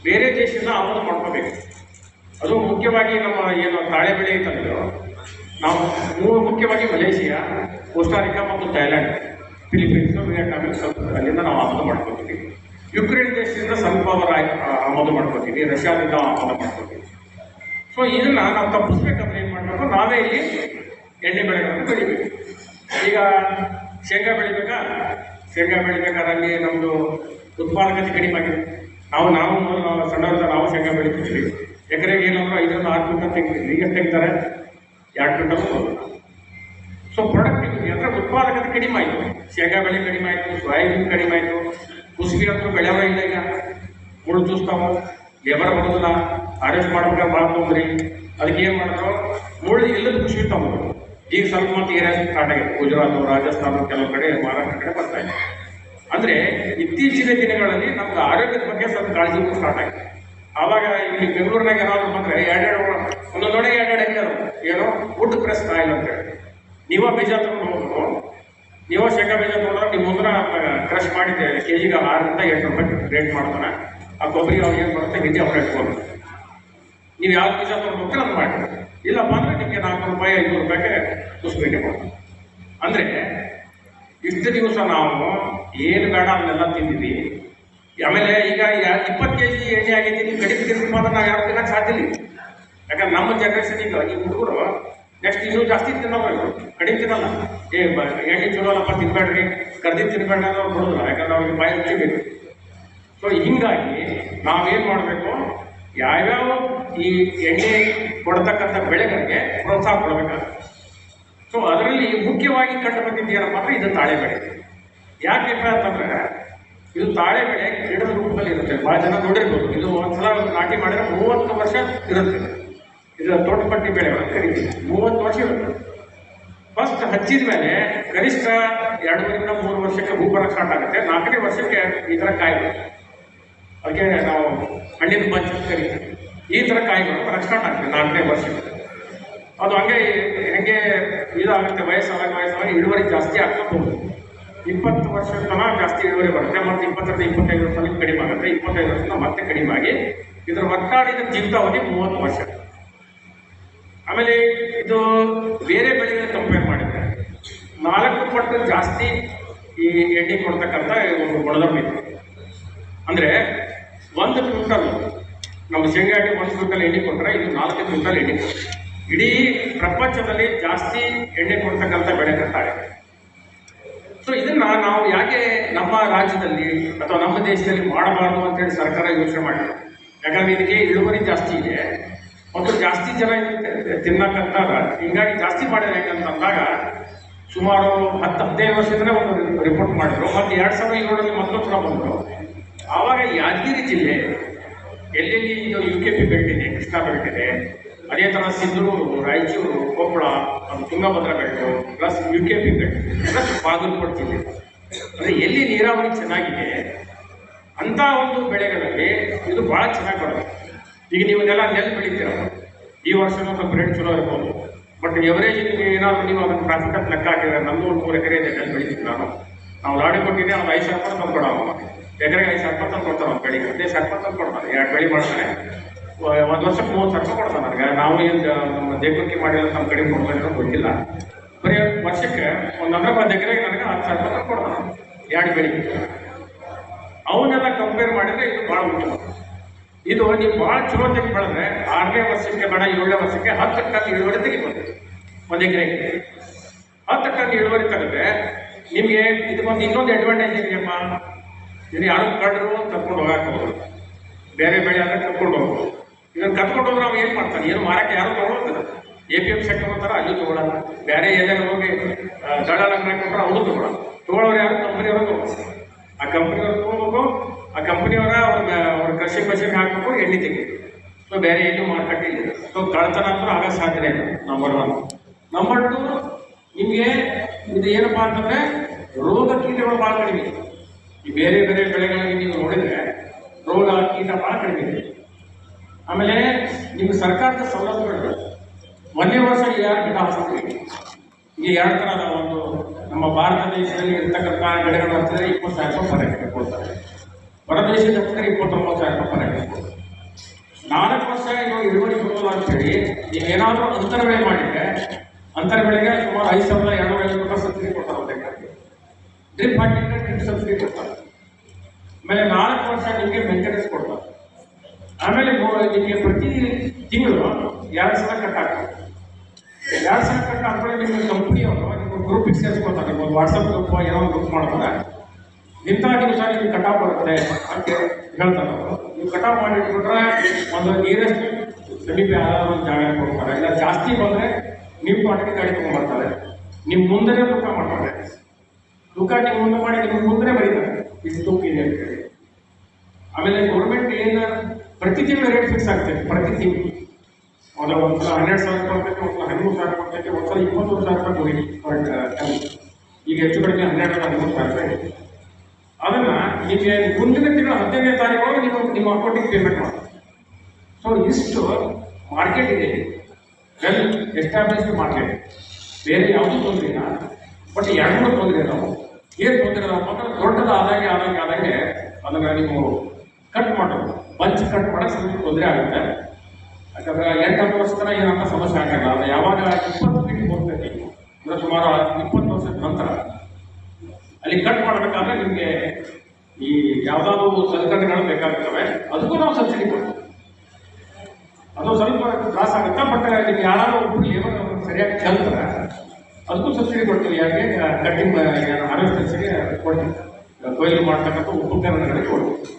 ಬೇರೆ ದೇಶದಿಂದ ಆಮದು ಮಾಡ್ಕೋಬೇಕು? ಅದು ಮುಖ್ಯವಾಗಿ ನಮ್ಮ ಏನು ತಾಳೆ ಬೆಳೆ ಐತಂದ್ರು, ನಾವು ಮುಖ್ಯವಾಗಿ ಮಲೇಷಿಯಾ, ಕೋಸ್ಟಾರಿಕಾ ಮತ್ತು ಥೈಲ್ಯಾಂಡ್, ಫಿಲಿಪೀನ್ಸು, ವಿಯೆಟ್ನಾಮಿಕ್ಸ್ ಅಲ್ಲಿಂದ ನಾವು ಆಮದು ಮಾಡ್ಕೋತೀವಿ. ಯುಕ್ರೇನ್ ದೇಶದಿಂದ ಸ್ವಲ್ಪ ಆಮದು ಮಾಡ್ಕೋತೀವಿ, ರಷ್ಯಾದಿಂದ ಆಮದು ಮಾಡ್ಕೋತೀವಿ. ಸೊ ಇದನ್ನ ನಾವು ತಪ್ಪಿಸ್ಬೇಕಂದ್ರೆ ಏನು ಮಾಡಬೇಕು, ನಾವೇ ಇಲ್ಲಿ ಎಣ್ಣೆ ಬೆಳೆಗಳನ್ನು ಬೆಳಿಬೇಕು. ಈಗ ಶೇಂಗಾ ಬೆಳಿಬೇಕಾದ್ರೆ ಅಲ್ಲಿ ನಮ್ಮದು ಉತ್ಪಾದಕತೆ ಕಡಿಮೆ ಆಗಿದೆ. ನಾವು ಸಣ್ಣವರಿಂದ ನಾವು ಶೇಂಗಾ ಬೆಳಿತಿದ್ವಿ. ಎಕರೆಗೆ ಏನಂದ್ರೆ 5 6 ಕ್ವಿಂಟಲ್ ತೆಗಿತಿದ್ವಿ. ಈಗ ತೆಗಿತಾರೆ 2 ಕ್ವಿಂಟಲ್ ಹೋಗೋದು. ಸೊ ಪ್ರೊಡಕ್ಟಿವಿಟಿ ಅಂದರೆ ಉತ್ಪಾದಕತೆ ಕಡಿಮೆ ಆಯಿತು. ಶೇಂಗಾ ಬೆಳೆ ಕಡಿಮೆ ಆಯಿತು, ಸೋಯಾಬೀನ್ ಕಡಿಮೆ ಆಯಿತು, ಕುಸುಬಿ ಅಂತೂ ಬೆಳೆಯವ ಇಲ್ಲ. ಈಗ ಮುಳ್ಳು ಚೂಸ್ತಾವು, ಲೇಬರ್ ಬರೋದಿಲ್ಲ, ಅರೆಸ್ಟ್ ಮಾಡ್ಬೇಕಾದ್ರೆ ಭಾಳ ತೊಂದ್ರಿ. ಅದಕ್ಕೆ ಏನು ಮಾಡಿದ್ರು, ಮುಳ್ಳು ಇಲ್ಲದ ಕುಸುಬಿ ತಗೊಂಡು ಈಗ ಸ್ವಲ್ಪ ಮತ್ತು ಏರಿಯಾ ಸ್ಟಾರ್ಟ್ ಆಗಿದೆ. ಗುಜರಾತ್, ರಾಜಸ್ಥಾನ, ಕೆಲವು ಕಡೆ, ಮಹಾರಾಷ್ಟ್ರ ಕಡೆ ಬರ್ತಾ ಇದೆ. ಅಂದರೆ ಇತ್ತೀಚಿನ ದಿನಗಳಲ್ಲಿ ನಮ್ಗೆ ಆರೋಗ್ಯದ ಬಗ್ಗೆ ಸ್ವಲ್ಪ ಕಾಳಜಿ ಸ್ಟಾರ್ಟ್ ಆಗಿದೆ. ಆವಾಗ ಇಲ್ಲಿ ಬೆಂಗಳೂರಿನಾಗ ಏನಾದ್ರು ಬಂದರೆ ಒಂದೊಂದೊಳಗೆ 2 ಹೆಂಗರು ಏನೋ ವುಡ್ ಪ್ರೆಸ್ ಆಯಿಲ್ ಅಂತ ಹೇಳಿ ನೀವೇ ಬೀಜ ತೊಗೊಂಡು ಹೋಗ್ಬೇಕು. ನೀವೇ ಶೇಂಗಾ ಬೀಜ ತೊಗೊಂಡ್ರೆ ನೀವು ಮುಂದೆ ಕ್ರಶ್ ಮಾಡಿದ್ದೆ ಕೆಜಿಗೆ 6 ರಿಂದ 8 ರೂಪಾಯಿ ರೇಟ್ ಮಾಡ್ತಾನೆ. ಆ ಕೊಬ್ಬರಿ ಅವ್ರು ಏನು ಬರುತ್ತೆ ಬೀಜ ಅವ್ರು ಇಟ್ಕೊಂಡು ನೀವು ಯಾವ ಬೀಜ ತೊಗೊಂಡು ಹೋಗ್ತೀರ ಅದು ಮಾಡಿ. ಇಲ್ಲಪ್ಪ ಅಂದರೆ ನಿಮಗೆ 400 ರೂಪಾಯಿ 500 ರೂಪಾಯಿಗೆ ಕುಸ್ಬೇಟಿ ಮಾಡ್ತೀವಿ. ಅಂದರೆ ಇಷ್ಟು ದಿವಸ ನಾವು ಏನು ಬೇಡ ಅದನ್ನೆಲ್ಲ ತಿಂದಿದ್ವಿ. ಆಮೇಲೆ ಈಗ 20 kg ಎಣ್ಣೆ ಆಗೈತಿ, ನೀವು ಕಡಿಮೆ ತಿನ್ನಬೇಕು ಅಂದ್ರೆ ನಾವು ಯಾರು ತಿನ್ನಕ್ಕೆ ಸಾಧ್ಯ ಇಲ್ಲ. ಯಾಕಂದ್ರೆ ನಮ್ಮ ಜನ್ರೇಷನ್ ಈಗ ಈ ಹುಡುಗರು ನೆಕ್ಸ್ಟ್ ಇನ್ನೂ ಜಾಸ್ತಿ ತಿನ್ನೋರು, ಕಡಿಮೆ ತಿನ್ನಲ್ಲ. ಎಣ್ಣೆ ಚಲೋ ಅಲ್ಲಪ್ಪ ತಿನ್ಬೇಡ್ರಿ, ಕರ್ದಿದ್ದು ತಿನ್ಬೇಡ ಅನ್ನೋರು ಬಿಡೋದಿಲ್ಲ, ಯಾಕಂದ್ರೆ ಅವ್ರಿಗೆ ಬಾಯಿ ಹಚ್ಚಿಬೇಕು. ಸೊ ಹಿಂಗಾಗಿ ನಾವೇನು ಮಾಡಬೇಕು, ಯಾವ್ಯಾವ ಈ ಎಣ್ಣೆ ಕೊಡ್ತಕ್ಕಂಥ ಬೆಳೆಗಳಿಗೆ ಪ್ರೋತ್ಸಾಹ ಕೊಡಬೇಕಾಗುತ್ತೆ. ಸೊ ಅದರಲ್ಲಿ ಮುಖ್ಯವಾಗಿ ಕಂಡು ಬಂದಿದ್ದು ಏನಪ್ಪ ಅಂದರೆ ಇದು ತಾಳೆ ಬೆಳೆ. ಯಾಕೆಪ್ಪ ಅಂತಂದ್ರೆ ಇದು ತಾಳೆ ಬೆಳೆ ಗಿಡದ ರೂಪದಲ್ಲಿ ಇರುತ್ತೆ. ಭಾಳ ಜನ ನೋಡಿರ್ಬೋದು. ಇದು ಒಂದ್ಸಲ ನಾಟಿ ಮಾಡಿದ್ರೆ 30 ವರ್ಷ ಇರುತ್ತೆ. ಇದು ತೋಟಪಟ್ಟಿ ಬೆಳೆಗಳು ಕರಿತೀವಿ, 30 ವರ್ಷ ಇರುತ್ತೆ. ಫಸ್ಟ್ ಹಚ್ಚಿದ ಮೇಲೆ ಗರಿಷ್ಠ 2 ರಿಂದ 3 ವರ್ಷಕ್ಕೆ ಹೂ ಬರೋಕ್ಕೆ ಸ್ಟಾರ್ಟ್ ಆಗುತ್ತೆ. 4ನೇ ವರ್ಷಕ್ಕೆ ಈ ಥರ ಕಾಯಿ ಬರುತ್ತೆ. ಅದಕ್ಕೆ ನಾವು ಹಣ್ಣಿನ ಬಂಚ್ ಕರಿತೀವಿ. ಈ ಥರ ಕಾಯಿಗಳು ಬರೋಕ್ಕೆ ಸ್ಟಾರ್ಟ್ ಆಗ್ತದೆ 4ನೇ ವರ್ಷಕ್ಕೆ. ಅದು ಹೆಂಗೆ ಇದಾಗುತ್ತೆ, ವಯಸ್ಸಾಗಿ ಇಳುವರಿ ಜಾಸ್ತಿ ಆಗ್ತಾ ಹೋಗುತ್ತೆ. 20 ವರ್ಷದ ತನಕ ಜಾಸ್ತಿ ಇಳುವರಿ ಬರುತ್ತೆ. ಮತ್ತು 20 ರಿಂದ 25 ವರ್ಷದಲ್ಲಿ ಕಡಿಮೆ ಆಗುತ್ತೆ. 25 ವರ್ಷದಿಂದ ಮತ್ತೆ ಕಡಿಮೆ ಆಗಿ ಇದರ ಒಟ್ಟಾಡಿದ ಜೀವಿತಾವಧಿ 30 ವರ್ಷ. ಆಮೇಲೆ ಇದು ಬೇರೆ ಬೆಳೆಗಳಿಗೆ ಕಂಪೇರ್ ಮಾಡಿದ್ರೆ 4 ಪಟ್ಟು ಜಾಸ್ತಿ ಈ ಎಣ್ಣೆ ಕೊಡ್ತಕ್ಕಂಥ ಒಂದು ಗುಣಧರ್ಮ ಇದೆ. ಅಂದರೆ 1 ಕ್ವಿಂಟಲ್ ನಮ್ಮ ಶೇಂಗಾ ಎಣ್ಣೆ 1 ಕ್ವಿಂಟಲ್ ಎಣ್ಣೆ ಕೊಟ್ಟರೆ ಇದು 4 ಕ್ವಿಂಟಲ್ ಎಣ್ಣೆ. ಇಡೀ ಪ್ರಪಂಚದಲ್ಲಿ ಜಾಸ್ತಿ ಎಣ್ಣೆ ಕೊಡ್ತಕ್ಕಂಥ ಬೆಳೆ ತಾಳೆ. ಸೊ ಇದನ್ನ ನಾವು ಯಾಕೆ ನಮ್ಮ ರಾಜ್ಯದಲ್ಲಿ ಅಥವಾ ನಮ್ಮ ದೇಶದಲ್ಲಿ ಮಾಡಬಾರ್ದು ಅಂತೇಳಿ ಸರ್ಕಾರ ಯೋಚನೆ ಮಾಡಿದೆ. ಯಾಕಂದ್ರೆ ಇದಕ್ಕೆ ಇಳುವರಿ ಜಾಸ್ತಿ ಇದೆ ಮತ್ತು ಜಾಸ್ತಿ ಜನ ತಿನ್ನಕ್ಕಂತಾಗ ಹಿಂಗಾಗಿ ಜಾಸ್ತಿ ಮಾಡಿದ್ರೆ ಹೆಂಗಂತಂದಾಗ ಸುಮಾರು 10-15 ವರ್ಷದಿಂದಲೇ ಒಂದು ರಿಪೋರ್ಟ್ ಮಾಡಿದ್ರು. ಮತ್ತು 2007ರಲ್ಲಿ ಮತ್ತೊಂದು ಸಲ ಬಂದರು. ಆವಾಗ ಯಾದಗಿರಿ ಜಿಲ್ಲೆ ಎಲ್ಲೆಲ್ಲಿ ಇದು UKP ಬೆಲ್ಟ್ ಇದೆ, ಕೃಷ್ಣಾ ಬೆಲ್ಟ್ ಇದೆ, ಅದೇ ಥರ Sindhur, Raichur, Koppal, Tungabhadra belt plus UKP belt plus Bagalkote ಜಿಲ್ಲೆ, ಅಂದರೆ ಎಲ್ಲಿ ನೀರಾವರಿ ಚೆನ್ನಾಗಿದೆ ಅಂಥ ಒಂದು ಬೆಳೆಗಳಲ್ಲಿ ಇದು ಭಾಳ ಚೆನ್ನಾಗಿ ಬರುತ್ತೆ. ಈಗ ನೀವು ನೆಲ ಬೆಳಿತೀರ, ಈ ವರ್ಷನೂ ಸ್ವಲ್ಪ ರೇಟ್ ಚಲೋ ಇರ್ಬೋದು. ಬಟ್ ಎವರೇಜ್ ನಿಮಗೆ ಏನಾದರೂ ನೀವು ಅದನ್ನು ಪ್ರಾಫಿಟ್ ಅಂತ ಲೆಕ್ಕ ಹಾಕಿದ್ರೆ ನಂದು ಒಂದು 3 ಎಕರೆ ಇದೆ ಅಲ್ಲಿ ಬೆಳಿತೀನಿ ನಾನು. ನಾವು ಲಾಡಿ ಕೊಟ್ಟಿದ್ದೆ ಅವ್ನು 5,000 ರೂಪಾಯಿ ತಂದು ಕೊಡೋ ಎಕರೆಗೆ 5,000 ರೂಪಾಯಿ ತಂದು ಕೊಡ್ತಾರೆ ಅವ್ನು ಬೆಳಿಗ್ಗೆ 15,000 ರೂಪಾಯಿ ತಂದು ಕೊಡ್ತಾನೆ. 2 ಬೆಳೆ ಮಾಡ್ತಾನೆ, ಒಂದು ವರ್ಷಕ್ಕೆ 30,000 ರೂಪಾಯಿ ಕೊಡ್ತಾನೆ ನನಗೆ. ನಾವು ಏನು ನಮ್ಮ ದೇಗುರಿಕೆ ಮಾಡಿದ್ರೆ ನಮ್ಮ ಕಡೆ ಕೊಡ್ಬೇಕು ಗೊತ್ತಿಲ್ಲ. ಬರೀ ವರ್ಷಕ್ಕೆ ಒಂದು 40 ಎಕರೆಗೆ ನನಗೆ 10,000 ರೂಪಾಯಿ ತಂದು ಕೊಡ್ತಾನೆ 2 ಬೆಳಿಗ್ಗೆ. ಅವನ್ನೆಲ್ಲ ಕಂಪೇರ್ ಮಾಡಿದರೆ ಇದು ಭಾಳ ಉತ್ತಮ. ಇದು ನೀವು ಭಾಳ ಚಲೋ ತೆಗೆ ಬೆಳೆದ್ರೆ 6ನೇ ವರ್ಷಕ್ಕೆ ಬೇಡ 7ನೇ ವರ್ಷಕ್ಕೆ 10 ಟನ್ ಇಳುವರಿ ತೆಗಿಬೋದು. 1 ಎಕರೆಗೆ 10 ಟನ್ ಇಳುವರಿ ತೆಗೆದ್ರೆ ನಿಮಗೆ ಇದಕ್ಕೊಂದು ಇನ್ನೊಂದು ಅಡ್ವಾಂಟೇಜ್ ಇದೆಯಪ್ಪ. ಇದು ಯಾರು ಕಡ್ರು ಕರ್ಕೊಂಡು ಹೋಗಾಕೋದು, ಬೇರೆ ಬೆಳೆ ಆದರೆ ಕರ್ಕೊಂಡು ಹೋಗೋದು. ಇದನ್ನು ಕರ್ಕೊಂಡು ಹೋದ್ರೆ ನಾವು ಏನು ಮಾಡ್ತಾನೆ, ಏನು ಮಾರಕ್ಕೆ ಯಾರು ತೊಗೊಳೋದಿಲ್ಲ. APM ಸೆಕ್ಟರ್ ಅಂತಾರೆ ಅಲ್ಲೂ ತೊಗೊಳಲ್ಲ, ಬೇರೆ ಎಲ್ಲರೂ ಹೋಗಿ ದಳ್ಳಾಳ ಕೊಟ್ಟರೆ ಅವರು ತೊಗೊಳಲ್ಲ. ತೊಗೊಳೋರು ಯಾರು ಕಂಪನಿಯವರು ತೊಗೊಳ್ಳೋದು. ಆ ಕಂಪನಿಯವ್ರು ತೊಗೋಬೇಕು, ಆ ಕಂಪನಿಯವರ ಅವ್ರ ಕೃಷಿ ಮಷಿನ್ ಹಾಕಬೇಕು, ಎಣ್ಣೆ ತೆಗಿಬೇಕು. ಸೊ ಬೇರೆ ಏನು ಮಾರ್ಕೆಟ್ ಇಲ್ಲ. ಸೊ ಕಳ್ತನ ಅಂತೂ ಆಗೋ ಸಾಧ್ಯತೆ ಇಲ್ಲ. ನಂಬರ್ 1. ನಂಬರ್ 2, ನಿಮಗೆ ಇದು ಏನಪ್ಪಾ ಅಂತಂದ್ರೆ ರೋಗ ಕೀಟಗಳು ಭಾಳ ಕಡಿಮೆ. ಈ ಬೇರೆ ಬೇರೆ ಬೆಳೆಗಳಿಗೆ ನೀವು ನೋಡಿದ್ರೆ ರೋಗ ಕೀಟ ಭಾಳ ಕಡಿಮೆ ಇದೆ. ಆಮೇಲೆ ನಿಮ್ಗೆ ಸರ್ಕಾರದ ಸವಲತ್ತುಗಳು 1ನೇ ವರ್ಷ ಯಾರು ಗಿಡ ಹಾಕ್ತೀವಿ. ಈಗ 2 ಥರದ ಒಂದು ನಮ್ಮ ಭಾರತ ದೇಶದಲ್ಲಿ ಇರ್ತಕ್ಕಂಥ ಗಿಡಗಳು ಹತ್ತಿರ 20,000 ರೂಪಾಯಿ ಪರ್ ಎಕರೆ ಕೊಡ್ತಾರೆ. ಹೊರ ದೇಶದ ಹತ್ತಿರ 29,000 ರೂಪಾಯಿ ಪರ್ ಎಕರೆ ಕೊಡ್ತಾರೆ. 4 ವರ್ಷ ಇದು ಇಳುವರಿ ಬರೋಲ್ಲ ಅಂತೇಳಿ ನೀವೇನಾದರೂ ಅಂತರ ಬೆಳೆ ಮಾಡಿದ್ರೆ ಅಂತರ ಬೆಳೆಗೆ ಸುಮಾರು 5,250 ರೂಪಾಯಿ ಸಬ್ಸಿಡಿ ಕೊಡ್ತಾರೆ. ಒಂದು ಡ್ರಿಪ್ ಹಾಕಿದ್ರೆ ಡ್ರಿಪ್ ಸಬ್ಸಿಡಿ ಕೊಡ್ತಾರೆ. ಆಮೇಲೆ 4 ವರ್ಷ ನಿಮಗೆ ಮೇಂಟೆನೆನ್ಸ್ ಕೊಡ್ತಾರೆ. ಆಮೇಲೆ ನಿಮಗೆ ಪ್ರತಿ ತಿಂಗಳು 2 ಸಲ ಕಟ್ ಆಗ್ತದೆ. 2 ಸಲ ಕಟ್ ಹಾಕ್ಕೊಳ್ಳಿ. ನಿಮ್ಮ ಕಂಪ್ನಿಯವರು ನಿಮ್ಮ ಗ್ರೂಪಿಗೆ ಸೇರಿಸ್ಕೊಳ್ತಾರೆ. ನಿಮ್ಮ ವಾಟ್ಸಪ್ ಗ್ರೂಪ್ ಏನೋ ಒಂದು ಗ್ರೂಪ್ ಮಾಡ್ತಾರೆ. ಇಂಥ ದಿವಸ ನಿಮ್ಗೆ ಕಟಾವು ಬರುತ್ತೆ ಅಂತ ಹೇಳ್ತಾರೆ ಅವರು. ನೀವು ಕಟಾವು ಮಾಡಿಟ್ಬಿಟ್ರೆ ಒಂದು ನೀರಷ್ಟು ಸಮೀಪ ಯಾವ್ದಾದ್ರು ಒಂದು ಜಾಗ ಕೊಡ್ತಾರೆ. ಇಲ್ಲ ಜಾಸ್ತಿ ಬಂದರೆ ನೀವು ತೋಟಕ್ಕೆ ಗಾಡಿ ತೊಗೊಂಡ್ಬರ್ತಾರೆ. ನಿಮ್ಮ ಮುಂದೆ ತೂಕ ಮಾಡ್ತಾರೆ. ತೂಕ ನೀವು ಮುಂದೆ ಮಾಡಿ ನಿಮ್ಮ ಮುಂದೆ ಬರೀತಾರೆ ಇಷ್ಟು ತೂಕ ಇದೆ ಅಂತ ಹೇಳಿ. ಆಮೇಲೆ ಗೌರ್ಮೆಂಟ್ ಏನು ಪ್ರತಿ ತಿಂಗಳು ರೇಟ್ ಫಿಕ್ಸ್ ಆಗ್ತದೆ. ಪ್ರತಿ ತಿಂಗಳು ಒಂದ್ಸಲ 12,000 ರೂಪಾಯಿ ಕೊಡ್ತೈತೆ, ಒಂದ್ಸಲ 13,000 ಕೊಡ್ತೈತೆ, ಒಂದ್ಸಲ 21,000 ರೂಪಾಯಿ. ಈಗ ಹೆಚ್ಚು ಕಡಿಮೆ 12,000-13,000 ರೂಪಾಯಿ. ಅದನ್ನು ನಿಮಗೆ ಮುಂದಿನ ತಿಂಗಳು 15ನೇ ತಾರೀಕು ನಿಮ್ಮ ಅಕೌಂಟಿಗೆ ಪೇಮೆಂಟ್ ಮಾಡಿ. ಸೊ ಇಷ್ಟು ಮಾರ್ಕೆಟ್ ಇದೆ, ವೆಲ್ ಎಸ್ಟಾಬ್ಲಿಷ್ಡ್ ಮಾರ್ಕೆಟ್. ಬೇರೆ ಯಾವುದೂ ತೊಂದರೆ ಇಲ್ಲ. ಬಟ್ 2 ತೊಂದರೆ ಇದಾವೆ. ಏನು ತೊಂದರೆ ಇದಾವಪ್ಪ ಅಂದ್ರೆ ದೊಡ್ಡದು ಆದಾಗೆ ಅದನ್ನು ನೀವು ಕಟ್ ಮಾಡೋದು, ಬಂಚ್ ಕಟ್ ಮಾಡೋಕ್ಕೆ ಸ್ವಲ್ಪ ತೊಂದರೆ ಆಗುತ್ತೆ. ಯಾಕಂದ್ರೆ 8-10 ವರ್ಷ ತನಕ ಏನಂತ ಸಮಸ್ಯೆ ಆಗಲ್ಲ. ಅದು ಯಾವಾಗ 20 ಫೀಟ್ ಹೋಗ್ತೈತಿ ಅಂದರೆ ಸುಮಾರು 20 ವರ್ಷದ ನಂತರ ಅಲ್ಲಿ ಕಟ್ ಮಾಡಬೇಕಾದ್ರೆ ನಿಮಗೆ ಈ ಯಾವುದಾದ್ರು ಸಲಕರಣೆಗಳು ಬೇಕಾಗುತ್ತವೆ. ಅದಕ್ಕೂ ನಾವು ಸಬ್ಸಿಡಿ ಕೊಡ್ತೀವಿ. ಅದು ಸ್ವಲ್ಪ ತ್ರಾಸ ಆಗುತ್ತೆ. ಬಟ್ ನಿಮ್ಗೆ ಯಾರಾದ್ರೂ ಒಬ್ಬರು ಲೇಬರ್ ಸರಿಯಾಗಿ ಕಲ್ತಾರೆ ಅದಕ್ಕೂ ಸಬ್ಸಿಡಿ ಕೊಡ್ತೀವಿ. ಯಾಕೆ ಕಟ್ಟಿಂಗ್ ಹಾರ್ವೆಸ್ಟರ್ಸ್ಗೆ ಕೊಡ್ತೀವಿ, ಕೊಯ್ಲು ಮಾಡ್ತಕ್ಕಂಥ ಉಪಕರಣಗಳಿಗೆ ಕೊಡ್ತೀವಿ.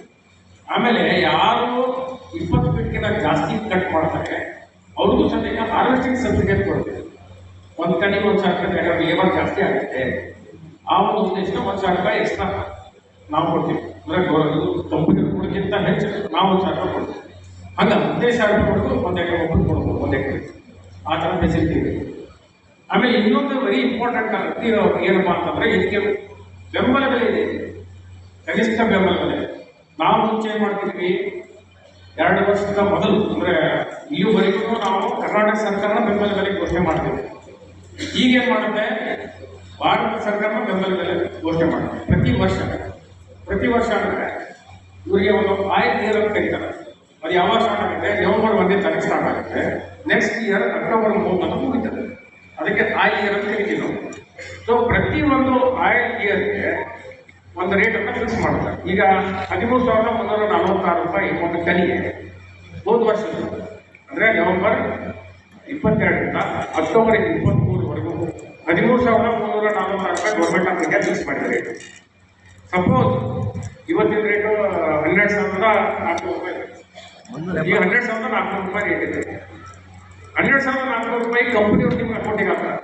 ಆಮೇಲೆ ಯಾರು 20 ಫೀಟ್ಗಿಂತ ಜಾಸ್ತಿ ಕಟ್ ಮಾಡ್ತಾರೆ ಅವ್ರಿಗೂ ಸದ್ಯಕ್ಕೆ ಹಾರ್ವೆಸ್ಟಿಂಗ್ ಸರ್ಟಿಫಿಕೇಟ್ ಕೊಡ್ತೀವಿ. ಒಂದು ಕಣ್ಣಿಗೆ 1,000 ರೂಪಾಯಿ ಲೇಬರ್ ಜಾಸ್ತಿ ಆಗುತ್ತೆ. ಆ ಒಂದು ಉದ್ದೇಶಕ್ಕೆ 1,000 ರೂಪಾಯಿ ಎಕ್ಸ್ಟ್ರಾ ನಾವು ಕೊಡ್ತೀವಿ. ಅಂದರೆ ಕಂಪನಿ ಕೊಡೋಕ್ಕಿಂತ ಹೆಚ್ಚು ನಾವು 1,000 ರೂಪಾಯಿ ಕೊಡ್ತೀವಿ. ಹಂಗೆ 15,000 ರೂಪಾಯಿ ಕೊಡೋದು 1 ಎಕರೆ ಒಬ್ಬರು ಕೊಡ್ಬೋದು, 1 ಎಕರೆ. ಆ ಥರ ಫೆಸಿಲಿಟಿ ಇದೆ. ಆಮೇಲೆ ಇನ್ನೊಂದು ವೆರಿ ಇಂಪಾರ್ಟೆಂಟ್ ಏನಪ್ಪ ಅಂತಂದರೆ ಇದಕ್ಕೆ ಬೆಂಬಲ ಬೆಲೆ ಇದೆ, ಕನಿಷ್ಠ ಬೆಂಬಲ ಬೆಲೆ. ನಾವು ಮುಂಚೆ ಮಾಡ್ತಿದ್ವಿ 2 ವರ್ಷದ ಮೊದಲು, ಅಂದರೆ ಇಲ್ಲಿವರೆಗೂ ನಾವು ಕರ್ನಾಟಕ ಸರ್ಕಾರ ಬೆಂಬಲ ಬೆಲೆ ಘೋಷಣೆ ಮಾಡ್ತೀವಿ. ಈಗೇನು ಮಾಡುತ್ತೆ, ಭಾರತ ಸರ್ಕಾರ ಬೆಂಬಲ ಬೆಲೆ ಘೋಷಣೆ ಮಾಡುತ್ತೆ ಪ್ರತಿ ವರ್ಷ ಅಂದರೆ ಇವರಿಗೆ ಒಂದು ಆಯ್ ಇಯರ್ ಅಂತ ಕರೀತಾರೆ. ಅದು ಯಾವಾಗ ಸ್ಟಾರ್ಟ್ ಆಗುತ್ತೆ, ನವೆಂಬರ್ 1ನೇ ತಾರೀಕು ಸ್ಟಾರ್ಟ್ ಆಗುತ್ತೆ. ನೆಕ್ಸ್ಟ್ ಇಯರ್ ಅಕ್ಟೋಬರ್ 3 ಅಂತ ಮುಗಿತದೆ. ಅದಕ್ಕೆ ಆಯ್ ಇಯರ್ ಅಂತ ಕರಿತೀವಿ ನಾವು. ಸೊ ಪ್ರತಿ ಒಂದು ಆಯ್ ಇಯರ್ಗೆ ಒಂದು ರೇಟನ್ನು ಫಿಕ್ಸ್ ಮಾಡ್ತಾರೆ. ಈಗ 13,346 ರೂಪಾಯಿ ಒಂದು ಟನ್ನಿಗೆ ಹೋದ ವರ್ಷ, ಅಂದರೆ ನವೆಂಬರ್ 22ರಿಂದ ಅಕ್ಟೋಬರ್ 23ವರೆಗೂ 13,346 ರೂಪಾಯಿ ಗೌರ್ಮೆಂಟ್ ಆಫ್ ಇಂಡಿಯಾ ಫಿಕ್ಸ್ ಮಾಡಿದ್ದಾರೆ. ಸಪೋಸ್ ಇವತ್ತಿನ ರೇಟು 12,400 ರೂಪಾಯಿ. ಈಗ 12,400 ರೂಪಾಯಿ ರೇಟ್ ಇದೆ. 12,400 ರೂಪಾಯಿ ಕಂಪನಿಯವ್ರು ನಿಮ್ಮ ಅಕೌಂಟಿಗೆ ಹಾಕ್ತಾರೆ.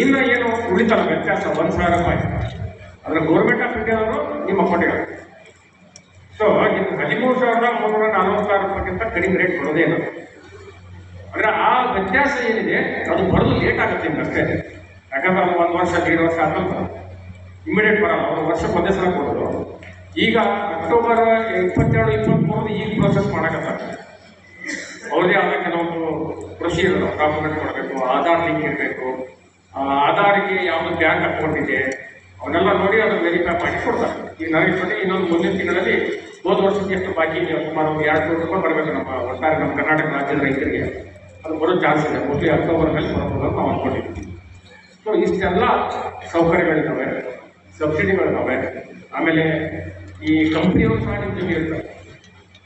ಇನ್ನು ಏನು ಉಳಿತಲ್ಲ ವ್ಯತ್ಯಾಸ 1,000 ರೂಪಾಯಿ, ಅದರ ಗೌರ್ಮೆಂಟ್ ಆಫ್ ಇಂಡಿಯಾದವರು ನಿಮ್ಮ ಅಕೌಂಟಿಗೆ ಹಾಕ್ತಾರೆ. ಸೊ ನಿಮ್ಗೆ 13,346 ರೂಪಾಯಿಗಿಂತ ಕಡಿಮೆ ರೇಟ್ ಬರೋದೇ ಇಲ್ಲ. ಅಂದರೆ ಆ ವ್ಯತ್ಯಾಸ ಏನಿದೆ ಅದು ಬರೋದು ಲೇಟ್ ಆಗುತ್ತೆ ನಿಮ್ಗೆ ಅಷ್ಟೇ. ಯಾಕಂದ್ರೆ ಅದು 1 ವರ್ಷ 1.5 ವರ್ಷ ಆದ್ಮೇಲೆ ಇಮಿಡಿಯೇಟ್ ಬರಲ್ಲ. ಅವರು ವರ್ಷಕ್ಕೆ ಒಂದೇ ಸಲ ಕೊಡೋದು. ಈಗ ಅಕ್ಟೋಬರ್ 22-23 ಈಗ ಪ್ರೋಸೆಸ್ ಮಾಡಕತ್ತಾರೆ. ಅವ್ರದೇ ಆದ ಕೆಲವೊಂದು ಪ್ರೊಸೀಜರ್ ಡಾಕ್ಯುಮೆಂಟ್ ಕೊಡಬೇಕು, ಆಧಾರ್ ಲಿಂಕ್ ಇರಬೇಕು, ಆಧಾರ್ಗೆ ಯಾವುದು ಬ್ಯಾಂಕ್ ಅಕೌಂಟ್ ಇದೆ ಅವನ್ನೆಲ್ಲ ನೋಡಿ ಅದನ್ನು ವೆರಿಫೈ ಮಾಡಿ ಕೊಡ್ತಾರೆ. ಈಗ ನನಗೆ ಇನ್ನೊಂದು ಮುಂದಿನ ತಿಂಗಳಲ್ಲಿ ಹೋದ ವರ್ಷಕ್ಕೆ ಎಷ್ಟು ಬಾಕಿ ಇದೆ, ಸುಮಾರು 2 ಕೋಟಿ ರೂಪಾಯಿ ಬರಬೇಕು ನಮ್ಮ ಒಟ್ಟಾರೆ ನಮ್ಮ ಕರ್ನಾಟಕ ರಾಜ್ಯದ ರೈತರಿಗೆ. ಅದು ಬರೋ ಚಾನ್ಸ್ ಇದೆ, ಮೋಸ್ಟ್ಲಿ ಅಕ್ಟೋಬರ್ನಲ್ಲಿ ಬರಬಹುದು ಅಂತ ನಾವು ಅಂದ್ಕೊಂಡಿದ್ದೀವಿ. ಸೊ ಇಷ್ಟೆಲ್ಲ ಸೌಕರ್ಯಗಳಿದ್ದಾವೆ, ಸಬ್ಸಿಡಿಗಳಿದ್ದಾವೆ. ಆಮೇಲೆ ಈ ಕಂಪ್ನಿಯವರು ಸಹ ನಿಮ್ಮ ಜೊತೆ ಇರ್ತಾರೆ.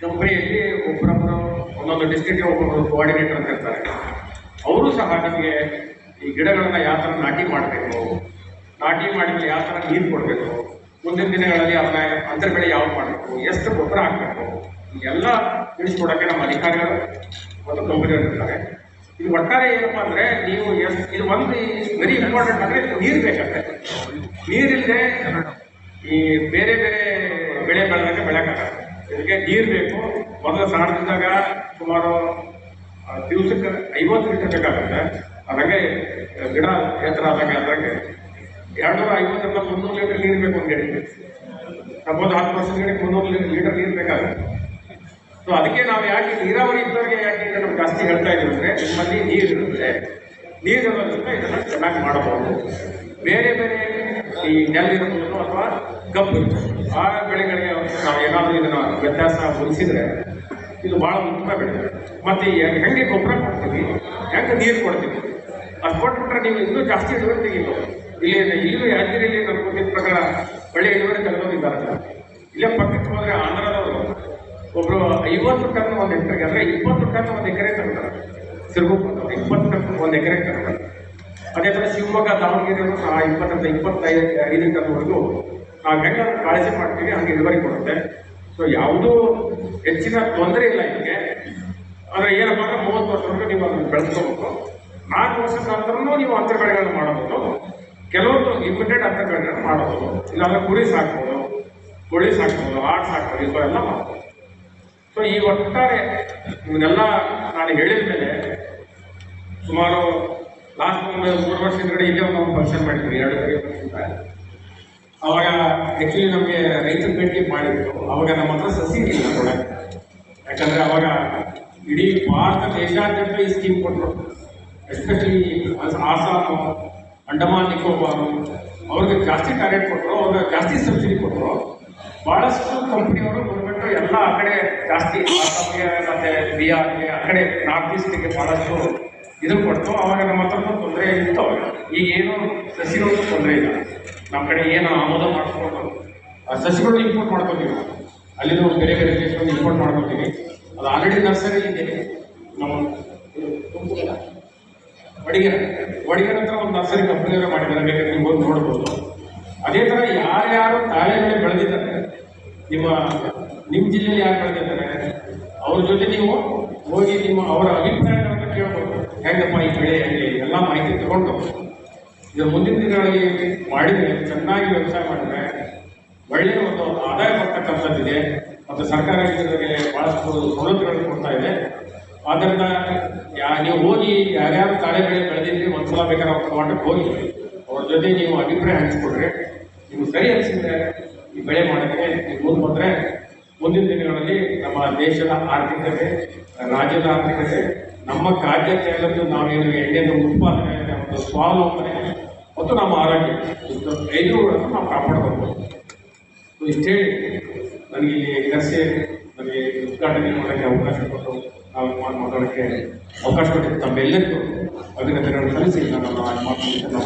ಕಂಪ್ನಿಯಲ್ಲಿ ಒಬ್ಬರೊಬ್ಬರು ಒಂದೊಂದು ಡಿಸ್ಟ್ರಿಕ್ಟ್ಗೆ ಒಬ್ಬೊಬ್ಬರು ಕೋಆರ್ಡಿನೇಟರ್ ಅಂತ ಇರ್ತಾರೆ. ಅವರು ಸಹ ನಮಗೆ ಈ ಗಿಡಗಳನ್ನು ಯಾವ ಥರ ನಾಟಿ ಮಾಡಬೇಕು, ನಾಟಿ ಮಾಡಿದ್ರೆ ಯಾವ ಥರ ನೀರು ಕೊಡಬೇಕು, ಮುಂದಿನ ದಿನಗಳಲ್ಲಿ ಅದನ್ನ ಅಂತರ ಬೆಳೆ ಯಾವ್ದು ಮಾಡಬೇಕು, ಎಷ್ಟು ಗೊಬ್ಬರ ಹಾಕಬೇಕು, ಎಲ್ಲ ತಿಳಿಸ್ಕೊಡೋಕ್ಕೆ ನಮ್ಮ ಅಧಿಕಾರಿಗಳು ಮತ್ತು ಕಂಪನಿಯವರು ಇರ್ತಾರೆ. ಇದು ಒಟ್ಟಾರೆ ಏನಪ್ಪ ಅಂದರೆ ನೀವು ಇದು ಒಂದು ವೆರಿ ಇಂಪಾರ್ಟೆಂಟ್ ಅಂದರೆ ನೀರು ಬೇಕಾಗ್ತದೆ. ನೀರಿಲ್ಲದೆ ಈ ಬೇರೆ ಬೇರೆ ಬೆಳೆ ಬೆಳೆದಾಗ ಬೆಳೆಯೋಕ್ಕಾಗಲ್ಲ. ಇದಕ್ಕೆ ನೀರು ಬೇಕು. ಮೊದಲು ಸಣ್ಣದಿದ್ದಾಗ ಸುಮಾರು ದಿವಸಕ್ಕೆ 50 ಲೀಟರ್ ಬೇಕಾಗುತ್ತೆ. ಅದಾಗೆ ಗಿಡ ಎತ್ತರ ಆದಾಗ ಅದ್ರಾಗೆ 250 300 ಲೀಟರ್ ನೀರು ಬೇಕು ಒಂದು ಗಿಡಕ್ಕೆ. ಸಪೋಸ್ 10 ವರ್ಷದ ಗಿಡಕ್ಕೆ 300 ಲೀಟರ್ ನೀರು ಬೇಕಾಗುತ್ತೆ. ಸೊ ಅದಕ್ಕೆ ನಾವು ಯಾಕೆ ನೀರಾವರಿ ಇದ್ದವರಿಗೆ ಯಾಕೆ ನಮ್ಗೆ ಜಾಸ್ತಿ ಹೇಳ್ತಾ ಇದ್ದೀವಿ ಅಂದರೆ, ನಿಮ್ಮಲ್ಲಿ ನೀರು ಇರುತ್ತೆ, ನೀರು ಇರೋದ್ರಿಂದ ಇದನ್ನು ಚೆನ್ನಾಗಿ ಮಾಡಬಹುದು. ಬೇರೆ ಬೇರೆ ಈ ನೆಲ್ಲಿರಬಹುದು ಅಥವಾ ಕಬ್ಬು ಆ ಬೆಳೆಗಳಿಗೆ ನಾವು ಏನಾದರೂ ಇದನ್ನು ವ್ಯತ್ಯಾಸ ಹೊಲಿಸಿದರೆ ಇದು ಭಾಳ ಉತ್ತಮ ಬೆಳೆ. ಮತ್ತು ಹೆಂಗೆ ಗೊಬ್ಬರ ಕೊಡ್ತೀವಿ, ಹೆಂಗೆ ನೀರು ಕೊಡ್ತೀವಿ, ಅದು ಕೊಟ್ಬಿಟ್ರೆ ನೀವು ಇನ್ನೂ ಜಾಸ್ತಿ ಇಳುವರಿ ತೆಗಿಬೋದು. ಇಲ್ಲೂ ಯಾದಗಿರಿಯಲ್ಲಿ ನನಗೆ ಗೊತ್ತಿದ್ದ ಪ್ರಕಾರ ಒಳ್ಳೆ ಇಳುವರಿ ತೆಗೆದೋಗಿದ್ದಾರೆ. ಇಲ್ಲೇ ಪಕ್ಕಕ್ಕೆ ಹೋದರೆ ಆಂಧ್ರದವರು ಒಬ್ಬರು 50 ಟನ್ ಒಂದು ಎಕರೆಗೆ, ಅಂದರೆ 20 ಟನ್ ಒಂದು ಎಕರೆ ತಗೊಳ್ತಾರೆ. ಸಿರುಗುಪ್ಪದವರು 20 ಟನ್ ಒಂದು ಎಕರೆ ತಗೊಳ್ತಾರೆ. ಅದೇ ಥರ ಶಿವಮೊಗ್ಗ, ದಾವಣಗೆರೆಯವರು ಸಹ 20 25 ಟನ್ವರೆಗೂ ನಾವು ಹೆಂಗೆ ಕಾಳಜಿ ಮಾಡ್ತೀವಿ ಹಂಗೆ ಇಳುವರಿ ಕೊಡುತ್ತೆ. ಸೊ ಯಾವುದೂ ಹೆಚ್ಚಿನ ತೊಂದರೆ ಇಲ್ಲ ಇದಕ್ಕೆ. ಆದರೆ ಏನಪ್ಪ ಅಂದರೆ 30 ವರ್ಷವರೆಗೂ ನೀವು ಅದನ್ನು ಬೆಳೆಸ್ಕೋಬೇಕು. 4 ವರ್ಷದ ನಂತರನೂ ನೀವು ಅಂತರ ಬೆಳೆಗಳನ್ನು ಮಾಡಬಹುದು. ಕೆಲವೊಂದು ಲಿಮಿಟೆಡ್ ಅಂತರ ಬೆಳೆಗಳನ್ನು ಮಾಡಬಹುದು. ಇಲ್ಲಾಂದರೆ ಕುರಿ ಸಾಕ್ಬೋದು, ಕೋಳಿ ಸಾಕ್ಬೋದು, ಆಡು ಸಾಕ್ಬೋದು, ಇವೆಲ್ಲ ಮಾಡ್ಬೋದು. ಸೊ ಈ ಒಟ್ಟಾರೆ ಇವನ್ನೆಲ್ಲ ನಾನು ಹೇಳಿದ ಮೇಲೆ ಸುಮಾರು ಲಾಸ್ಟ್ ಒಂದು 3 ವರ್ಷ ಹಿಂದ್ಗಡೆ ಇಲ್ಲೇ ಒಂದು ಫಂಕ್ಷನ್ ಮಾಡಿದ್ವಿ, 2 ಫಂಕ್ಷನ್. ಅವಾಗ ಆ್ಯಕ್ಚುಲಿ ನಮಗೆ ರೈತರ ಭೇಟಿ ಮಾಡಿದ್ರು. ಅವಾಗ ನಮ್ಮ ಹತ್ರ ಸಸಿ ಇಲ್ಲ ಕೊಡೋಕ್ಕೆ. ಯಾಕಂದರೆ ಅವಾಗ ಇಡೀ ಭಾರತ ದೇಶಾದ್ಯಂತ ಈ ಸ್ಕೀಮ್ ಕೊಟ್ಟರು. ಎಸ್ಪೆಷಲಿ ಆಸಾಮು, ಅಂಡಮಾನ್ ನಿಕೋಬಾರು ಅವ್ರಿಗೆ ಜಾಸ್ತಿ ಟಾರ್ಗೆಟ್ ಕೊಟ್ಟರು, ಅವ್ರಿಗೆ ಜಾಸ್ತಿ ಸಬ್ಸಿಡಿ ಕೊಟ್ಟರು. ಭಾಳಷ್ಟು ಕಂಪ್ನಿಯವರು ಬಂದ್ಬಿಟ್ಟು ಎಲ್ಲ ಆ ಕಡೆ ಜಾಸ್ತಿ ಆಸಾಮ್ಗೆ ಮತ್ತು ಬಿಹಾರ್ಗೆ ಆ ಕಡೆ ನಾರ್ತ್ ಈಸ್ಟಿಗೆ ಭಾಳಷ್ಟು ಇದನ್ನು ಕೊಡ್ತು. ಅವಾಗ ನಮ್ಮ ಹತ್ರನೂ ತೊಂದರೆ ಇತ್ತು. ಅವಾಗ ಈಗ ಏನು ಸಸಿಗಳದ್ದು ತೊಂದರೆ ಇಲ್ಲ. ನಮ್ಮ ಕಡೆ ಏನು ಆಮೋದ ಮಾಡಿಸ್ಕೊಂಡು ಸಸಿಗಳನ್ನ ಇಂಪೋರ್ಟ್ ಮಾಡ್ಕೊತೀವಿ. ಅಲ್ಲಿಂದ ಬೇರೆ ಬೇರೆ ದೇಶಗಳನ್ನು ಇಂಪೋರ್ಟ್ ಮಾಡ್ಕೊತೀವಿ. ಅದು ಆಲ್ರೆಡಿ ನರ್ಸರಿ ಇದೆ. ನಮ್ಮ ಒಡಿಗೆರೆ ಹತ್ರ ಒಂದು ನರ್ಸರಿ ಕಂಪ್ನಿಯವರೇ ಮಾಡಿದ್ದಾರೆ, ಬೇಕಾದ್ರೆ ನೀವು ಹೋಗಿ ನೋಡ್ಬೋದು. ಅದೇ ಥರ ಯಾರ್ಯಾರು ತಾಳೆ ಬೆಳೆ ಬೆಳೆದಿದ್ದಾರೆ, ನಿಮ್ಮ ಜಿಲ್ಲೆಯಲ್ಲಿ ಯಾರು ಬೆಳೆದಿದ್ದಾರೆ ಅವ್ರ ಜೊತೆ ನೀವು ಹೋಗಿ ಅವರ ಅಭಿಪ್ರಾಯಗಳನ್ನು ಕೇಳ್ಬೋದು. ಹೆಂಗಪ್ಪ ಈ ಬೆಳೆ ಹೆಂಗೆ ಎಲ್ಲ ಮಾಹಿತಿ ತಗೊಂಡು ಇದು ಮುಂದಿನ ದಿನಗಳಲ್ಲಿ ಮಾಡಿದರೆ, ಚೆನ್ನಾಗಿ ವ್ಯವಸಾಯ ಮಾಡಿದರೆ ಒಳ್ಳೆಯ ಒಂದು ಆದಾಯ ಬರ್ತಕ್ಕಂಥದ್ದಿದೆ. ಮತ್ತು ಸರ್ಕಾರ ಇದರಿಗೆ ಭಾಳಷ್ಟು ಸವಲತ್ತುಗಳನ್ನು ಕೊಡ್ತಾ ಇದೆ. ಆದ್ದರಿಂದ ನೀವು ಹೋಗಿ ಯಾರ್ಯಾರು ತಾಳೆ ಬೆಳೆ ಬೆಳೆದಿದ್ರಿ ಒಂದ್ಸಲ ಬೇಕಾದ್ರೆ ಅವ್ರ ತೋಟಕ್ಕೆ ಹೋಗಿ ಅವ್ರ ಜೊತೆ ನೀವು ಅಭಿಪ್ರಾಯ ಹಂಚಿಕೊಡ್ರಿ. ನೀವು ಸರಿ ಅನಿಸಿದ್ರೆ ಈ ಬೆಳೆ ಮಾಡೋಕ್ಕೆ ನೀವು ಮುಂದೆ ಬಂದರೆ ಮುಂದಿನ ದಿನಗಳಲ್ಲಿ ನಮ್ಮ ದೇಶದ ಆರ್ಥಿಕತೆ, ರಾಜ್ಯದ ಆರ್ಥಿಕತೆ, ನಮ್ಮ ಖಾದ್ಯತೆ ಎಲ್ಲದ್ದು ನಾವೇನು ಎಣ್ಣೆಯ ಉತ್ಪಾದನೆ, ಒಂದು ಸ್ವಾವಲಂಬನೆ ಮತ್ತು ನಮ್ಮ ಆರೋಗ್ಯ, ಇಷ್ಟು 5 ನಾವು ಕಾಪಾಡಬೇಕು. ಸೊ ಇಷ್ಟೇ ನನಗೆ ಇಲ್ಲಿ ಕರೆಸಿ ನನಗೆ ಉದ್ಘಾಟನೆ ಮಾಡೋಕ್ಕೆ ಅವಕಾಶ ಕೊಟ್ಟು ನಾವು ಮಾತಾಡೋಕ್ಕೆ ಅವಕಾಶ ಕೊಟ್ಟಿದ್ದು ತಮ್ಮೆಲ್ಲರಿಗೂ ಅಭಿನಂದನೆಗಳನ್ನು ಸಲ್ಲಿಸಿ ನಾನು ಮಾತನಾಡ್ತೀನಿ.